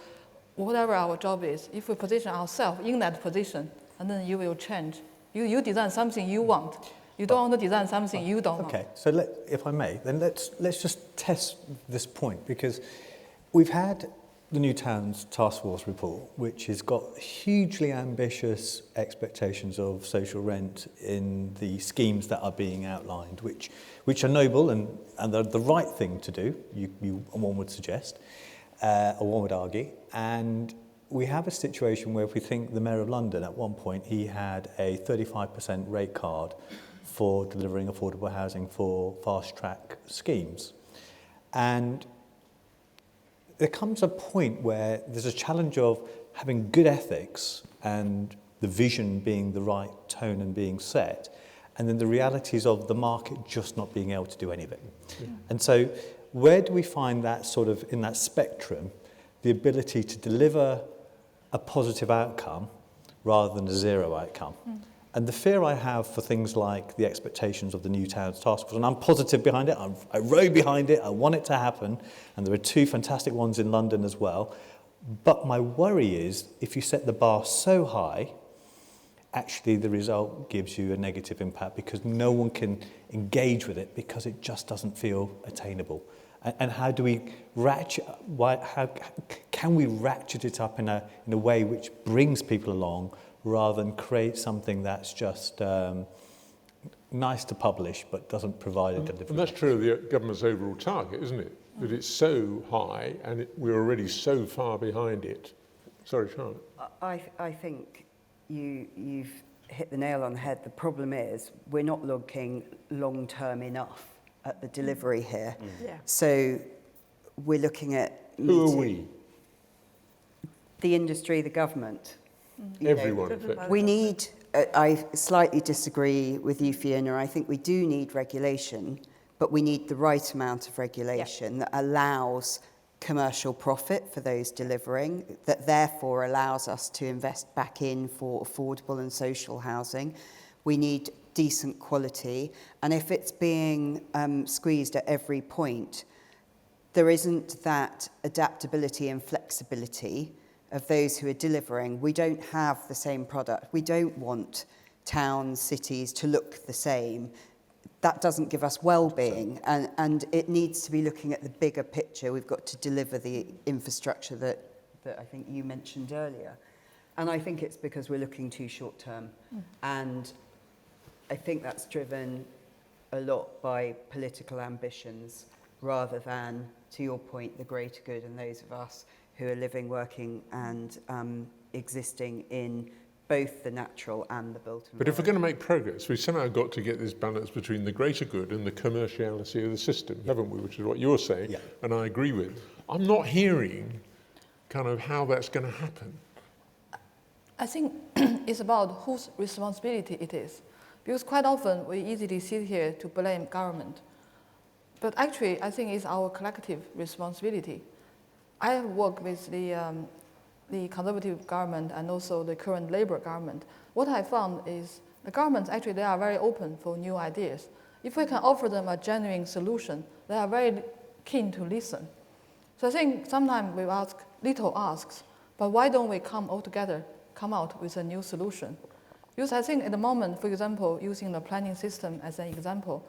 C: whatever our job is, if we position ourselves in that position, and then you will change. You design something you want. You don't want to design something you don't want.
E: Okay, so if I may, then let's just test this point, because we've had the New Towns Task Force report, which has got hugely ambitious expectations of social rent in the schemes that are being outlined, which are noble and the right thing to do, one would suggest, or one would argue. And we have a situation where if we think the Mayor of London, at one point, he had a 35% rate card for delivering affordable housing for fast-track schemes. And there comes a point where there's a challenge of having good ethics and the vision being the right tone and being set, and then the realities of the market just not being able to do any of it. Yeah. And so where do we find that sort of, in that spectrum, the ability to deliver a positive outcome rather than a zero outcome? And the fear I have for things like the expectations of the New Towns Task Force, and I'm positive behind it, I row behind it, I want it to happen, and there are 2 fantastic ones in London as well. But my worry is, if you set the bar so high, actually the result gives you a negative impact because no one can engage with it because it just doesn't feel attainable. And how do we ratchet? How can we ratchet it up in a way which brings people along, rather than create something that's just nice to publish but doesn't provide a delivery?
B: And that's true of the government's overall target, isn't it? That it's so high and we're already so far behind it. Sorry, Charlotte.
D: I think you've hit the nail on the head. The problem is we're not looking long-term enough at the delivery here.
F: Yeah.
D: So we're looking at...
B: Who are we?
D: The industry, the government. You know,
B: Everyone.
D: we need, I slightly disagree with you, Fiona. I think we do need regulation, but we need the right amount of regulation that allows commercial profit for those delivering, that therefore allows us to invest back in for affordable and social housing. We need decent quality, and if it's being squeezed at every point, there isn't that adaptability and flexibility of those who are delivering. We don't have the same product. We don't want towns, cities to look the same. That doesn't give us well-being, and it needs to be looking at the bigger picture. We've got to deliver the infrastructure that I think you mentioned earlier. And I think it's because we're looking too short-term. And I think that's driven a lot by political ambitions rather than, to your point, the greater good and those of us who are living, working and existing in both the natural and the built environment.
B: But if we're going to make progress, we've somehow got to get this balance between the greater good and the commerciality of the system, haven't we? Which is what you're saying, and I agree with. I'm not hearing kind of how that's going to happen.
C: I think it's about whose responsibility it is. Because quite often we easily sit here to blame government. But actually, I think it's our collective responsibility. I have worked with the Conservative government and also the current Labour government. What I found is the governments, actually, they are very open for new ideas. If we can offer them a genuine solution, they are very keen to listen. So I think sometimes we ask little asks, but why don't we come all together, come out with a new solution? Because I think at the moment, for example, using the planning system as an example,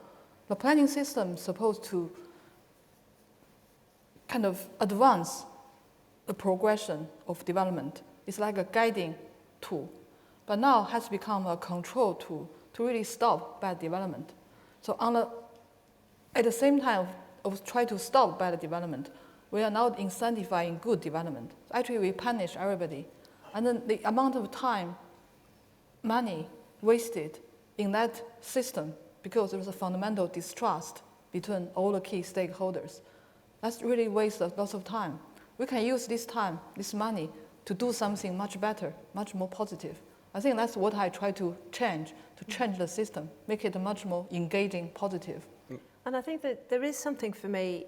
C: the planning system is supposed to kind of advance the progression of development. It's like a guiding tool, but now has become a control tool to really stop bad development. So at the same time of trying to stop bad development, we are now incentivizing good development. Actually, we punish everybody. And then the amount of time, money wasted in that system because there's a fundamental distrust between all the key stakeholders. That's really wasted lots of time. We can use this time, this money, to do something much better, much more positive. I think that's what I try to change the system, make it much more engaging, positive.
F: And I think that there is something for me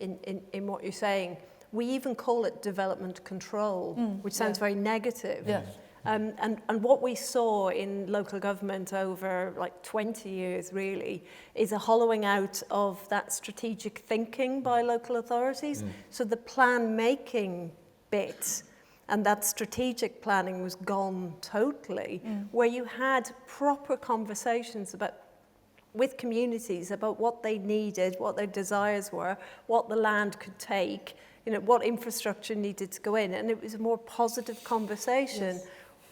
F: in what you're saying. We even call it development control, which sounds very negative.
C: Yeah.
F: And what we saw in local government over like 20 years really is a hollowing out of that strategic thinking by local authorities. So the plan making bit and that strategic planning was gone totally, where you had proper conversations with communities about what they needed, what their desires were, what the land could take, what infrastructure needed to go in, and it was a more positive conversation. Yes.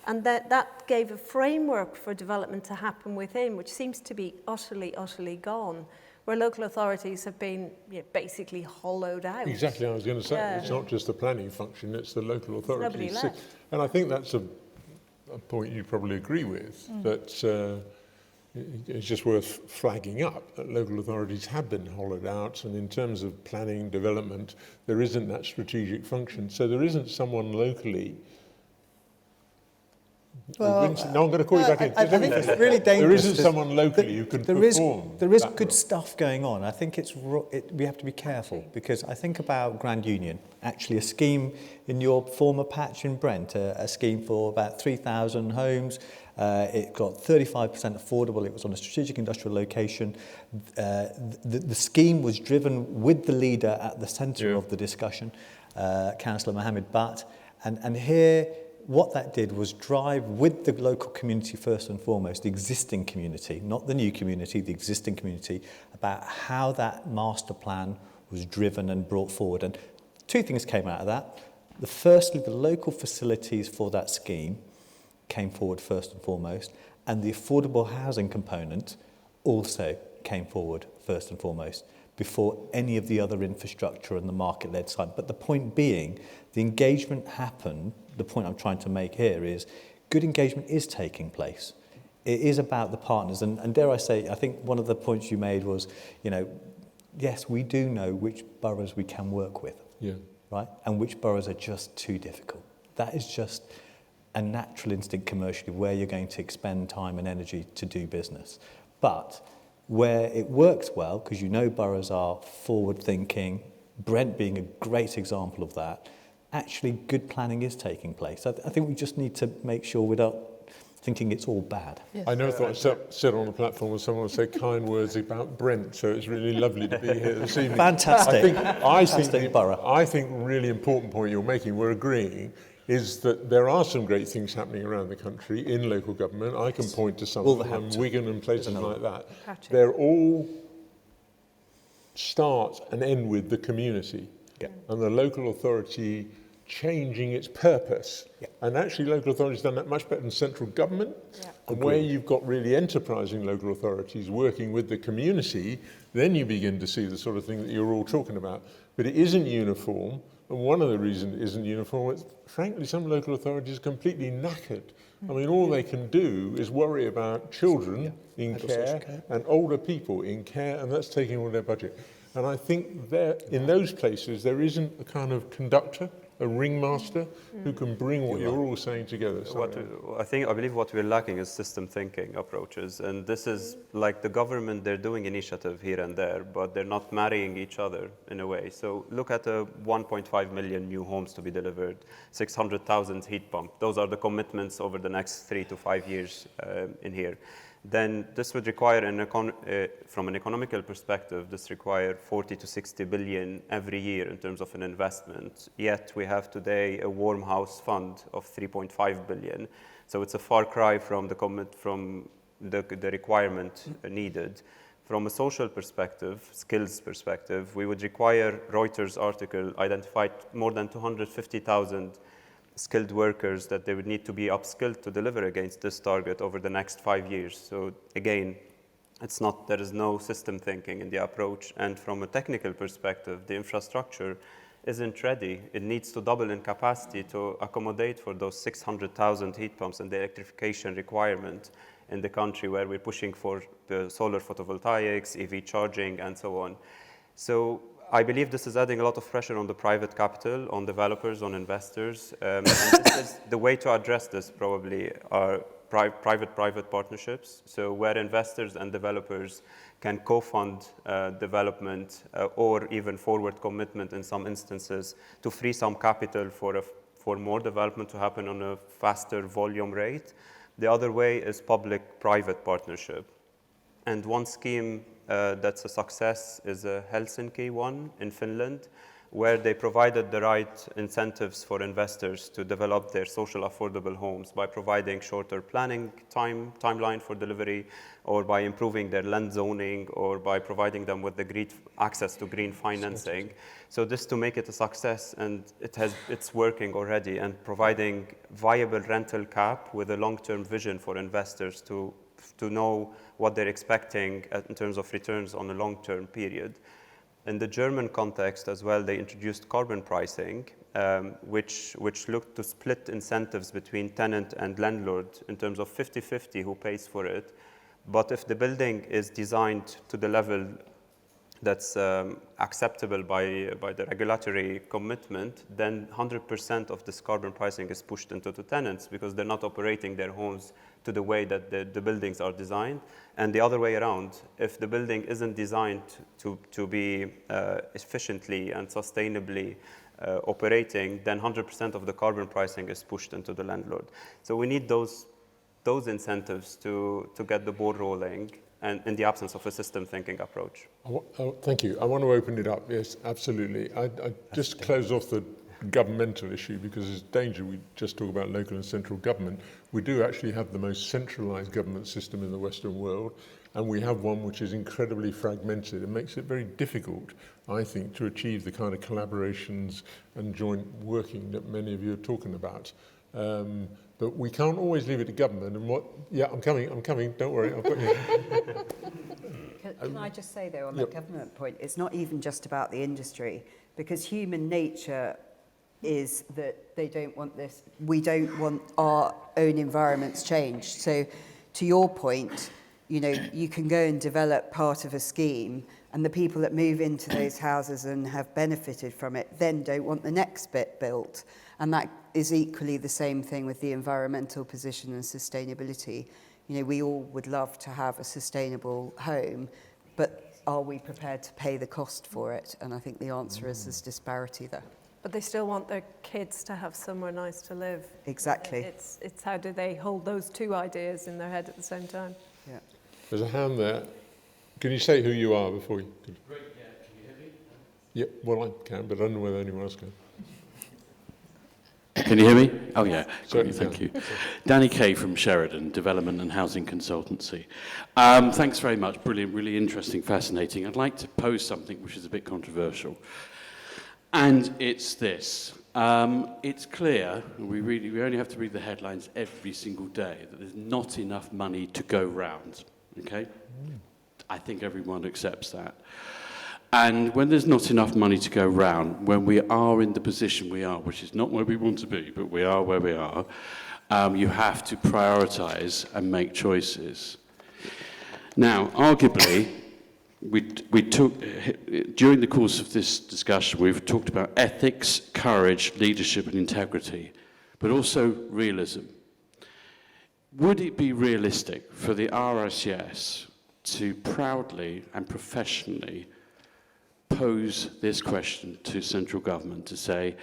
F: And that gave a framework for development to happen within, which seems to be utterly, utterly gone, where local authorities have been basically hollowed out.
B: Exactly, I was going to say, it's not just the planning function, it's the local authorities.
F: Nobody left.
B: And I think that's a point you probably agree with, that it's just worth flagging up that local authorities have been hollowed out, and in terms of planning, development, there isn't that strategic function. So there isn't someone locally No, I'm going to call you back in.
E: I think it's really dangerous.
B: There isn't someone locally who can perform.
E: There is
B: that
E: good
B: role.
E: stuff going on. I think we have to be careful, because I think about Grand Union, actually a scheme in your former patch in Brent, a scheme for about 3,000 homes. It got 35% affordable. It was on a strategic industrial location. The scheme was driven with the leader at the centre of the discussion, Councillor Mohammed Butt. And here, what that did was drive with the local community first and foremost, the existing community, not the new community, the existing community, about how that master plan was driven and brought forward. And two things came out of that. Firstly, the local facilities for that scheme came forward first and foremost, and the affordable housing component also came forward first and foremost, before any of the other infrastructure and the market-led side. But the point being, the engagement happened. The point I'm trying to make here is good engagement is taking place. It is about the partners. And dare I say, I think one of the points you made was, yes, we do know which boroughs we can work with, right? And which boroughs are just too difficult. That is just a natural instinct commercially where you're going to expend time and energy to do business. But where it works well, because boroughs are forward-thinking, Brent being a great example of that, actually good planning is taking place. I think we just need to make sure we're not thinking it's all bad.
C: Yes.
B: I never thought I'd sit on the platform and someone would say kind words about Brent, so it's really lovely to be here this evening.
E: Fantastic.
B: Fantastic
E: borough.
B: I think a really important point you're making, we're agreeing, is that there are some great things happening around the country in local government. I can point to some of them, Wigan and places like that. They're all start and end with the community and the local authority changing its purpose. And actually local authorities done that much better than central government. And where you've got really enterprising local authorities working with the community, then you begin to see the sort of thing that you're all talking about. But it isn't uniform. And one of the reasons it isn't uniform is, frankly, some local authorities are completely knackered. I mean, all they can do is worry about children in care and older people in care, and that's taking all their budget. And I think there, in those places, there isn't a kind of conductor, a ringmaster, who can bring what you're all saying together.
G: I believe what we're lacking is system thinking approaches. And this is like the government, they're doing initiative here and there, but they're not marrying each other in a way. So look at 1.5 million new homes to be delivered, 600,000 heat pump. Those are the commitments over the next 3 to 5 years in here. Then this would require, from an economical perspective, this require 40 to 60 billion every year in terms of an investment. Yet we have today a warm house fund of 3.5 billion. So it's a far cry from the requirement needed. From a social perspective, skills perspective, we would require, Reuters article identified more than 250,000 skilled workers that they would need to be upskilled to deliver against this target over the next 5 years. So again, there is no system thinking in the approach. And from a technical perspective, the infrastructure isn't ready. It needs to double in capacity to accommodate for those 600,000 heat pumps and the electrification requirement in the country, where we're pushing for the solar photovoltaics, EV charging, and so on. So I believe this is adding a lot of pressure on the private capital, on developers, on investors. And this is the way to address this probably are private-private partnerships. So where investors and developers can co-fund development or even forward commitment in some instances to free some capital for more development to happen on a faster volume rate. The other way is public-private partnership. And one scheme that's a success is a Helsinki one in Finland, where they provided the right incentives for investors to develop their social affordable homes by providing shorter planning timeline for delivery, or by improving their land zoning, or by providing them with the access to green financing. So this to make it a success, and it's working already, and providing viable rental cap with a long-term vision for investors to know what they're expecting in terms of returns on a long-term period. In the German context as well, they introduced carbon pricing, which looked to split incentives between tenant and landlord in terms of 50-50 who pays for it. But if the building is designed to the level that's acceptable by the regulatory commitment, then 100% of this carbon pricing is pushed into the tenants because they're not operating their homes to the way that the buildings are designed. And the other way around, if the building isn't designed to be efficiently and sustainably operating, then 100% of the carbon pricing is pushed into the landlord. So we need those incentives to get the ball rolling, and in the absence of a system thinking approach.
B: Thank you. I want to open it up. Yes, absolutely. I just close off the governmental issue because there's danger we just talk about local and central government. We do actually have the most centralised government system in the Western world, and we have one which is incredibly fragmented. It makes it very difficult, I think, to achieve the kind of collaborations and joint working that many of you are talking about. But we can't always leave it to government. And yeah, I'm coming, don't worry. I've got you.
D: Can I just say, though, on the government point, it's not even just about the industry, because human nature is that they don't want this. We don't want our own environments changed. So to your point, you know, you can go and develop part of a scheme, and the people that move into those houses and have benefited from it then don't want the next bit built. And that is equally the same thing with the environmental position and sustainability. You know, we all would love to have a sustainable home, but are we prepared to pay the cost for it? And I think the answer is there's disparity there.
F: But they still want their kids to have somewhere nice to live.
D: Exactly.
F: It's how do they hold those two ideas in their head at the same time?
D: Yeah.
B: There's a hand there. Can you say who you are before you...
H: Great, yeah. Can you hear me?
B: Yeah, well, I can, but I don't know whether anyone else can.
H: Can you hear me? Oh, yeah.
B: Certainly
H: Thank you. Danny Kay from Sheridan, Development and Housing Consultancy. Thanks very much. Brilliant, really interesting, fascinating. I'd like to pose something which is a bit controversial. And it's this. It's clear, and we only have to read the headlines every single day, that there's not enough money to go round. Okay? I think everyone accepts that. And when there's not enough money to go round, when we are in the position we are, which is not where we want to be, but we are where we are, you have to prioritise and make choices. Now, arguably, during the course of this discussion, we've talked about ethics, courage, leadership and integrity, but also realism. Would it be realistic for the RICS to proudly and professionally pose this question to central government to say,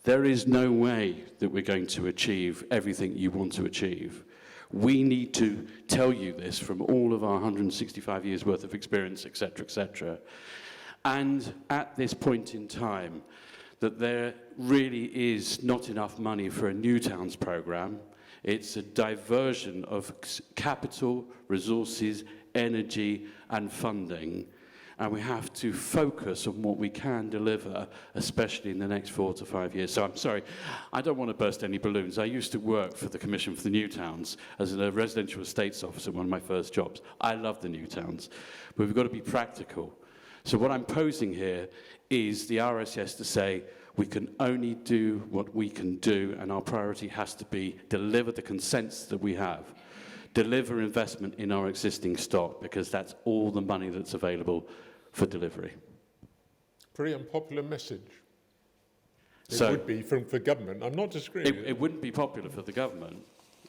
H: there is no way that we're going to achieve everything you want to achieve. We need to tell you this from all of our 165 years worth of experience, etc., and at this point in time, that there really is not enough money for a new towns programme. It's a diversion of capital, resources, energy and funding. And we have to focus on what we can deliver, especially in the next 4 to 5 years. So I'm sorry, I don't want to burst any balloons. I used to work for the Commission for the New Towns as a residential estates officer, one of my first jobs. I love the new towns, but we've got to be practical. So what I'm posing here is the RICS to say, we can only do what we can do, and our priority has to be deliver the consents that we have. Deliver investment in our existing stock, because that's all the money that's available for delivery.
B: Pretty unpopular message. It
H: So,
B: would be for government. I'm not disagreeing.
H: it wouldn't be popular for the government.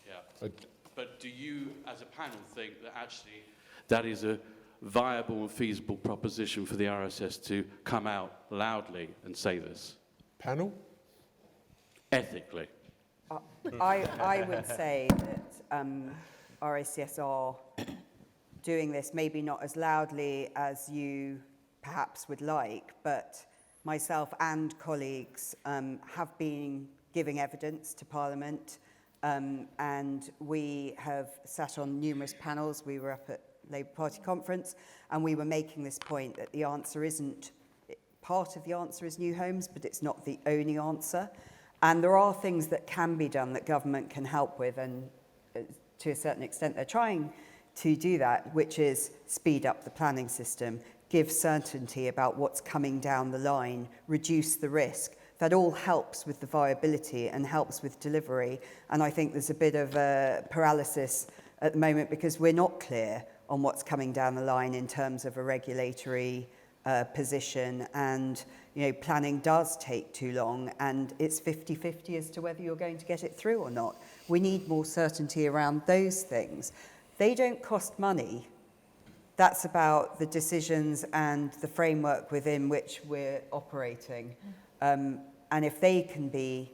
H: Yeah. But do you, as a panel, think that actually that is a viable and feasible proposition for the RSS to come out loudly and say this?
B: Panel?
H: Ethically.
D: I would say that RICS are doing this, maybe not as loudly as you perhaps would like, but myself and colleagues have been giving evidence to Parliament, and we have sat on numerous panels. We were up at Labour Party conference, and we were making this point that the answer isn't, part of the answer is new homes, but it's not the only answer. And there are things that can be done that government can help with, and to a certain extent they're trying to do that, which is speed up the planning system, give certainty about what's coming down the line, reduce the risk. That all helps with the viability and helps with delivery. And I think there's a bit of a paralysis at the moment because we're not clear on what's coming down the line in terms of a regulatory position, and planning does take too long, and it's 50-50 as to whether you're going to get it through or not. We need more certainty around those things. They don't cost money. That's about the decisions and the framework within which we're operating. And if they can be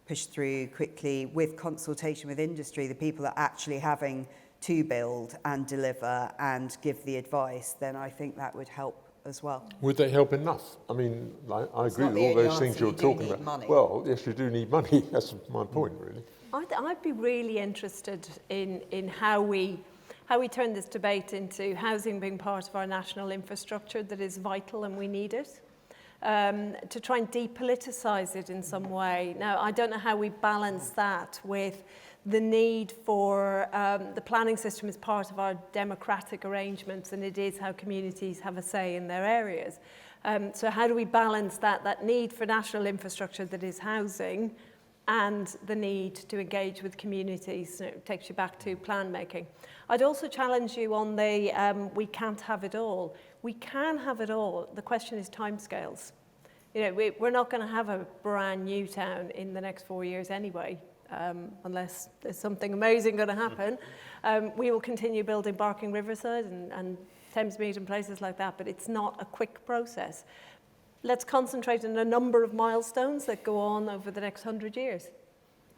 D: pushed through quickly with consultation with industry, the people that are actually having to build and deliver and give the advice, then I think that would help as well.
B: Would they help enough? I mean, I agree with all those things you're talking about.
D: Money.
B: Well, yes, you do need money. That's my point, really.
F: I'd be really interested in how we turn this debate into housing being part of our national infrastructure that is vital and we need it. To try and depoliticise it in some way. Now, I don't know how we balance that with the need for the planning system as part of our democratic arrangements, and it is how communities have a say in their areas. So how do we balance that need for national infrastructure that is housing and the need to engage with communities? It takes you back to plan making. I'd also challenge you on the we can't have it all. We can have it all. The question is timescales. We're not going to have a brand new town in the next 4 years anyway, unless there's something amazing going to happen. We will continue building Barking Riverside and Thamesmead and places like that, but it's not a quick process. Let's concentrate on a number of milestones that go on over the next 100 years.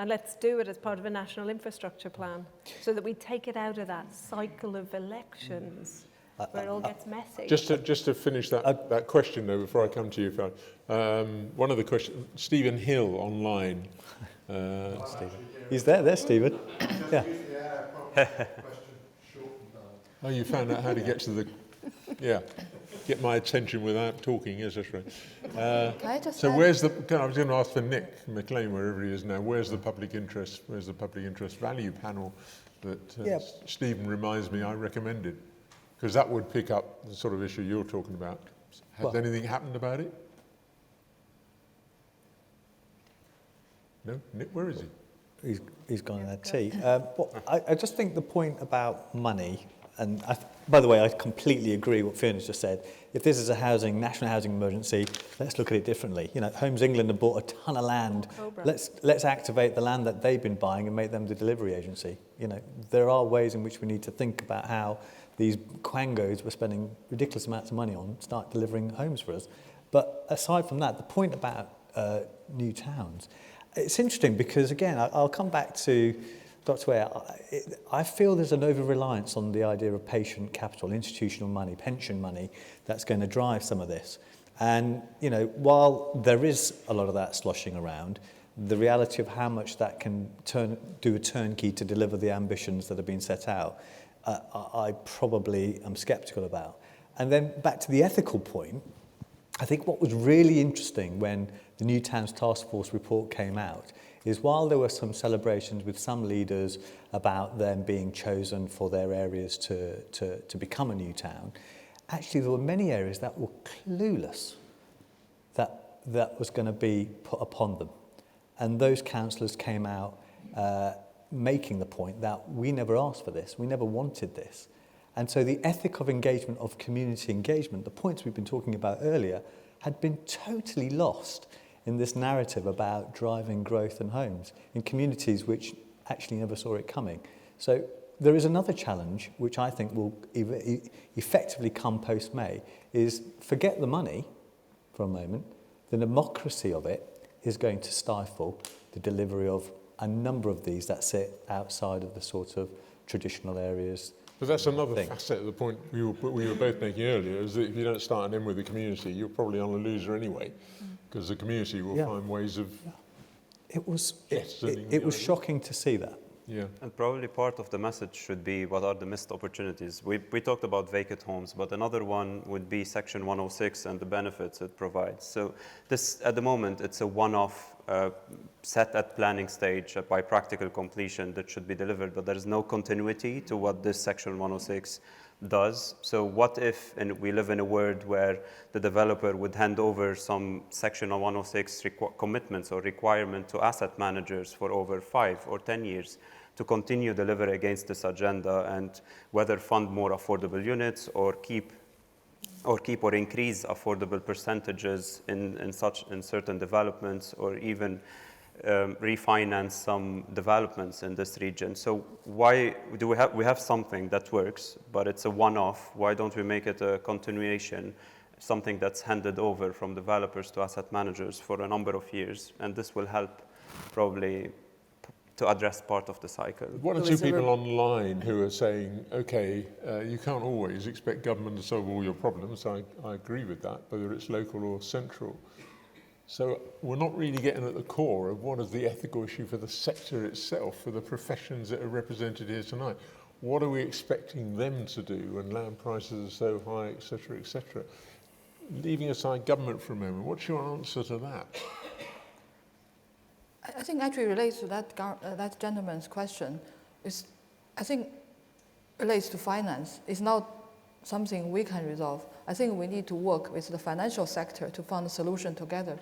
F: And let's do it as part of a national infrastructure plan so that we take it out of that cycle of elections where it all gets messy.
B: Just to finish that question, though, before I come to you, one of the questions, Stephen Hill online.
E: Stephen. He's there, Stephen. Yeah.
B: Oh, you found out how to get to the... Yeah. Get my attention without talking, yes, that's right. So where's the... I was going to ask for Nick McLean, wherever he is now, where's the public interest value panel that Stephen reminds me I recommended? Because that would pick up the sort of issue you're talking about. Has anything happened about it? No? Nick, where is he?
E: He's gone in that tea. I just think the point about money, and by the way, I completely agree with what Fiona's just said. If this is a national housing emergency, let's look at it differently. Homes England have bought a ton of land. Let's activate the land that they've been buying and make them the delivery agency. There are ways in which we need to think about how these quangos we're spending ridiculous amounts of money on start delivering homes for us. But aside from that, the point about new towns, it's interesting because, again, I'll come back to Dr. Ware. I feel there's an over-reliance on the idea of patient capital, institutional money, pension money, that's going to drive some of this. And, while there is a lot of that sloshing around, the reality of how much that can do a turnkey to deliver the ambitions that have been set out, I probably am sceptical about. And then back to the ethical point, I think what was really interesting when the New Towns Task Force report came out is while there were some celebrations with some leaders about them being chosen for their areas to become a new town, actually there were many areas that were clueless that was going to be put upon them. And those councillors came out making the point that we never asked for this, we never wanted this. And so the ethic of engagement, of community engagement, the points we've been talking about earlier, had been totally lost in this narrative about driving growth and homes in communities which actually never saw it coming. So there is another challenge, which I think will effectively come post-May, is forget the money for a moment. The democracy of it is going to stifle the delivery of a number of these that sit outside of the sort of traditional areas.
B: But that's another facet of the point we were both making earlier, is that if you don't start and end with the community, you're probably on a loser anyway, because the community will find ways of...
E: It was shocking to see that.
B: Yeah.
G: And probably part of the message should be what are the missed opportunities. We talked about vacant homes, but another one would be Section 106 and the benefits it provides. So this, at the moment, it's a one-off set at planning stage by practical completion that should be delivered, but there is no continuity to what this Section 106 does. So what if, and we live in a world where the developer would hand over some Section 106 commitments or requirement to asset managers for over 5 or 10 years to continue deliver against this agenda, and whether fund more affordable units or keep or keep or increase affordable percentages in certain developments, or even refinance some developments in this region. So why do we have something that works, but it's a one-off? Why don't we make it a continuation, something that's handed over from developers to asset managers for a number of years? And this will help probably to address part of the cycle.
B: One or two people online who are saying, okay, you can't always expect government to solve all your problems. I agree with that, whether it's local or central. So we're not really getting at the core of what is the ethical issue for the sector itself, for the professions that are represented here tonight. What are we expecting them to do when land prices are so high, et cetera, et cetera? Leaving aside government for a moment, what's your answer to that?
C: I think actually relates to that gentleman's question. I think relates to finance. It's not something we can resolve. I think we need to work with the financial sector to find a solution together.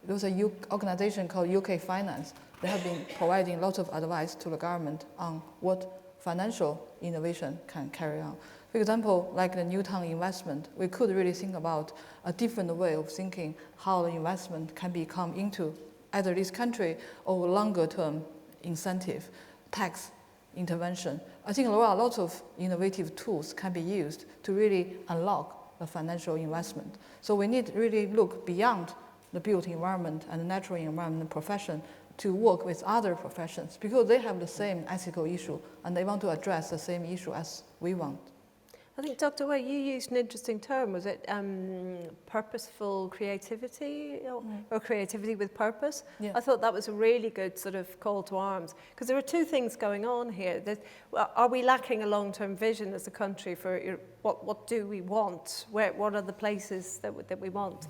C: There's an organization called UK Finance. They have been providing lots of advice to the government on what financial innovation can carry on. For example, like the Newtown investment, we could really think about a different way of thinking how the investment can become into either this country or longer term incentive, tax intervention. I think there are lots of innovative tools can be used to really unlock the financial investment. So we need to really look beyond the built environment and the natural environment profession to work with other professions, because they have the same ethical issue and they want to address the same issue as we want.
F: I think, Dr. Wei, you used an interesting term. Was it purposeful creativity or creativity with purpose?
C: Yeah.
F: I thought that was a really good sort of call to arms, because there are two things going on here. Are we lacking a long-term vision as a country for what do we want? What are the places that we want?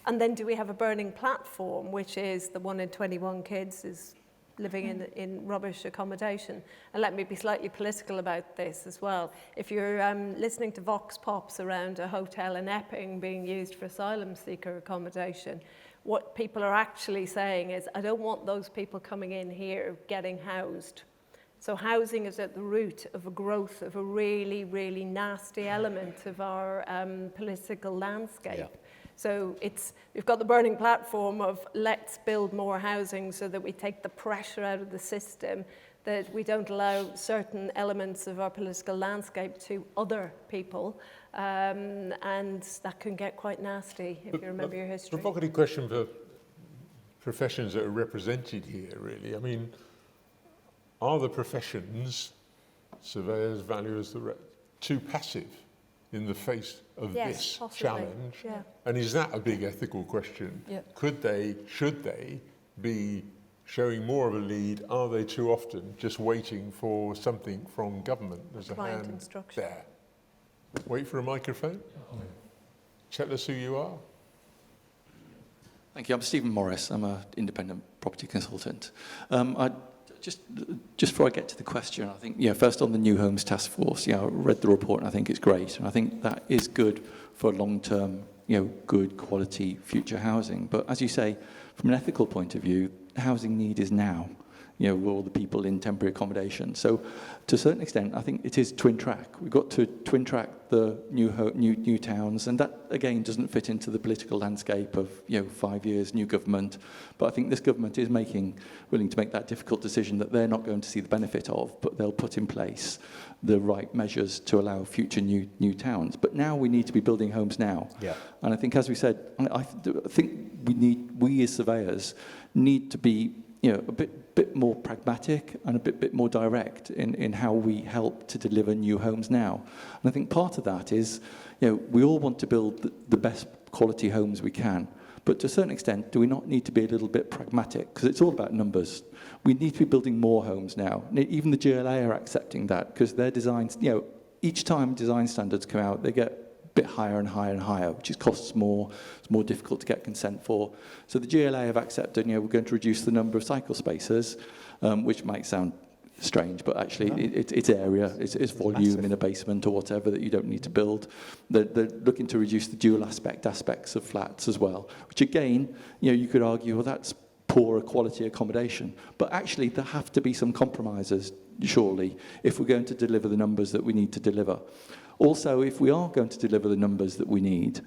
F: And then do we have a burning platform, which is the 1 in 21 kids is living in rubbish accommodation? And let me be slightly political about this as well. If you're listening to vox pops around a hotel in Epping being used for asylum seeker accommodation, what people are actually saying is, I don't want those people coming in here getting housed. So housing is at the root of a growth of a really, really nasty element of our political landscape. Yeah. So we've got the burning platform of let's build more housing so that we take the pressure out of the system, that we don't allow certain elements of our political landscape to other people, and that can get quite nasty if you remember your history.
B: Provocative question for professions that are represented here, really. I mean, are the professions, surveyors, valuers, too passive in the face of this
F: possibly.
B: challenge?
F: Yeah.
B: And is that a big ethical question?
C: Yeah.
B: Should they be showing more of a lead? Are they too often just waiting for something from government? There's a
F: Client
B: hand
F: instruction.
B: there. Wait for a microphone. Tell us who you are.
I: Thank you. I'm Stephen Morris. I'm an independent property consultant. Just before I get to the question, I think, first on the New Homes Task Force, I read the report and I think it's great. And I think that is good for long-term, good quality future housing. But as you say, from an ethical point of view, the housing need is now, with all the people in temporary accommodation. So to a certain extent, I think it is twin track. We've got to twin track the new towns, and that, again, doesn't fit into the political landscape of, 5 years, new government. But I think this government is willing to make that difficult decision that they're not going to see the benefit of, but they'll put in place the right measures to allow future new towns. But now we need to be building homes now. Yeah. And I think, as we said, I think we as surveyors need to be a bit more pragmatic and a bit more direct in how we help to deliver new homes now. And I think part of that is, we all want to build the best quality homes we can. But to a certain extent, do we not need to be a little bit pragmatic? Because it's all about numbers. We need to be building more homes now. Even the GLA are accepting that, because their designs, each time design standards come out, they get bit higher and higher and higher, which costs more. It's more difficult to get consent for. So the GLA have accepted, we're going to reduce the number of cycle spaces, which might sound strange, but actually it's area, it's volume massive in a basement or whatever that you don't need to build. They're looking to reduce the dual aspects of flats as well, which again, you could argue, well, that's poorer quality accommodation. But actually, there have to be some compromises, surely, if we're going to deliver the numbers that we need to deliver. Also, if we are going to deliver the numbers that we need,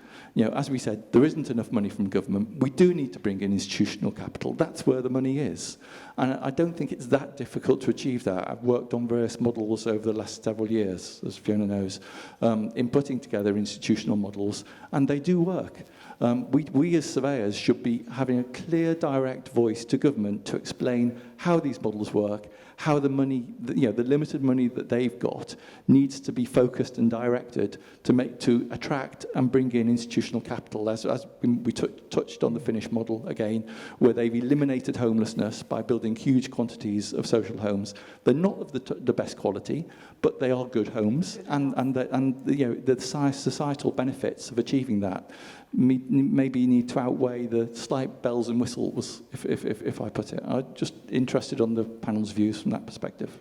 I: as we said, there isn't enough money from government. We do need to bring in institutional capital. That's where the money is. And I don't think it's that difficult to achieve that. I've worked on various models over the last several years, as Fiona knows, in putting together institutional models, and they do work. We as surveyors should be having a clear, direct voice to government to explain how these models work, how the money, the limited money that they've got needs to be focused and directed to attract and bring in institutional capital. As we touched on the Finnish model again, where they've eliminated homelessness by building huge quantities of social homes. They're not of the best quality, but they are good homes, and the societal benefits of achieving that maybe need to outweigh the slight bells and whistles, if I put it. I'm just interested on the panel's views from that perspective.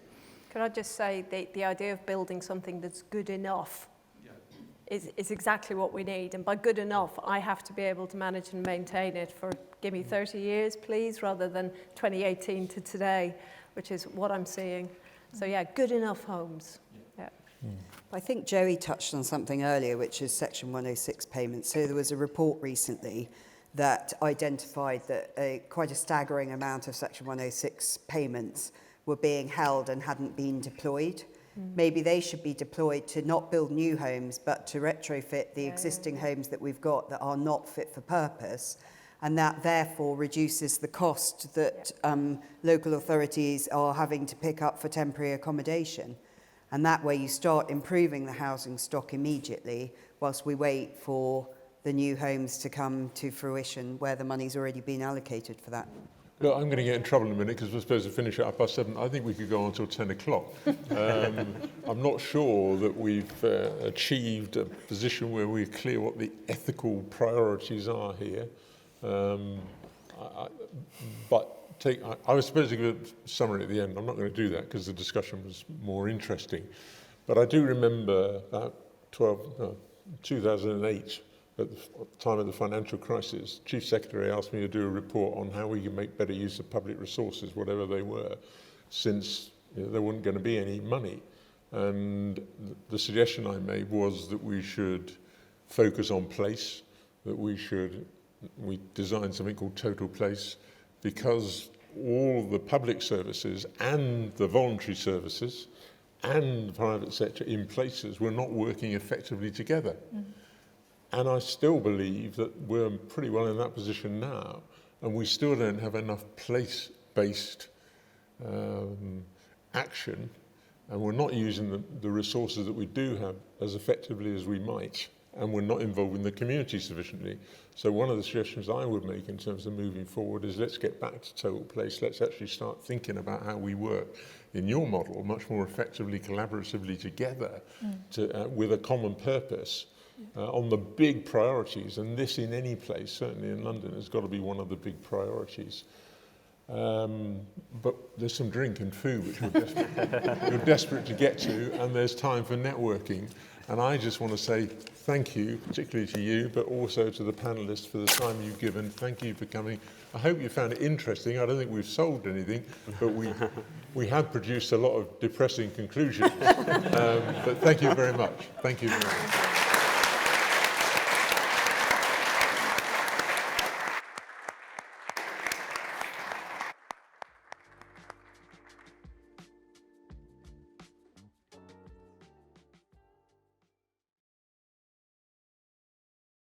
F: Can I just say the idea of building something that's good enough is exactly what we need. And by good enough, I have to be able to manage and maintain it for, give me 30 years, please, rather than 2018 to today, which is what I'm seeing. So yeah, good enough homes. Yeah.
D: I think Joey touched on something earlier, which is Section 106 payments. So there was a report recently that identified that quite a staggering amount of Section 106 payments were being held and hadn't been deployed. Maybe they should be deployed to not build new homes, but to retrofit the existing homes that we've got that are not fit for purpose. And that therefore reduces the cost that local authorities are having to pick up for temporary accommodation. And that way you start improving the housing stock immediately whilst we wait for the new homes to come to fruition where the money's already been allocated for that.
B: Look, I'm going to get in trouble in a minute because we're supposed to finish at 7:30. I think we could go on until 10 o'clock. I'm not sure that we've achieved a position where we're clear what the ethical priorities are here. I was supposed to give a summary at the end. I'm not going to do that because the discussion was more interesting. But I do remember that 2008, at the time of the financial crisis, Chief Secretary asked me to do a report on how we can make better use of public resources, whatever they were, since there wasn't going to be any money. And the suggestion I made was that we should focus on place, that we designed something called Total Place, because all the public services and the voluntary services and the private sector in places were not working effectively together. And I still believe that we're pretty well in that position now, and we still don't have enough place-based action, and we're not using the resources that we do have as effectively as we might, and we're not involving the community sufficiently. So one of the suggestions I would make in terms of moving forward is let's get back to Total Place. Let's actually start thinking about how we work in your model much more effectively, collaboratively together with a common purpose on the big priorities. And this in any place, certainly in London, has got to be one of the big priorities. But there's some drink and food which we're desperate to get to, and there's time for networking. And I just want to say thank you, particularly to you, but also to the panellists for the time you've given. Thank you for coming. I hope you found it interesting. I don't think we've solved anything, but we have produced a lot of depressing conclusions. But thank you very much. Thank you very much.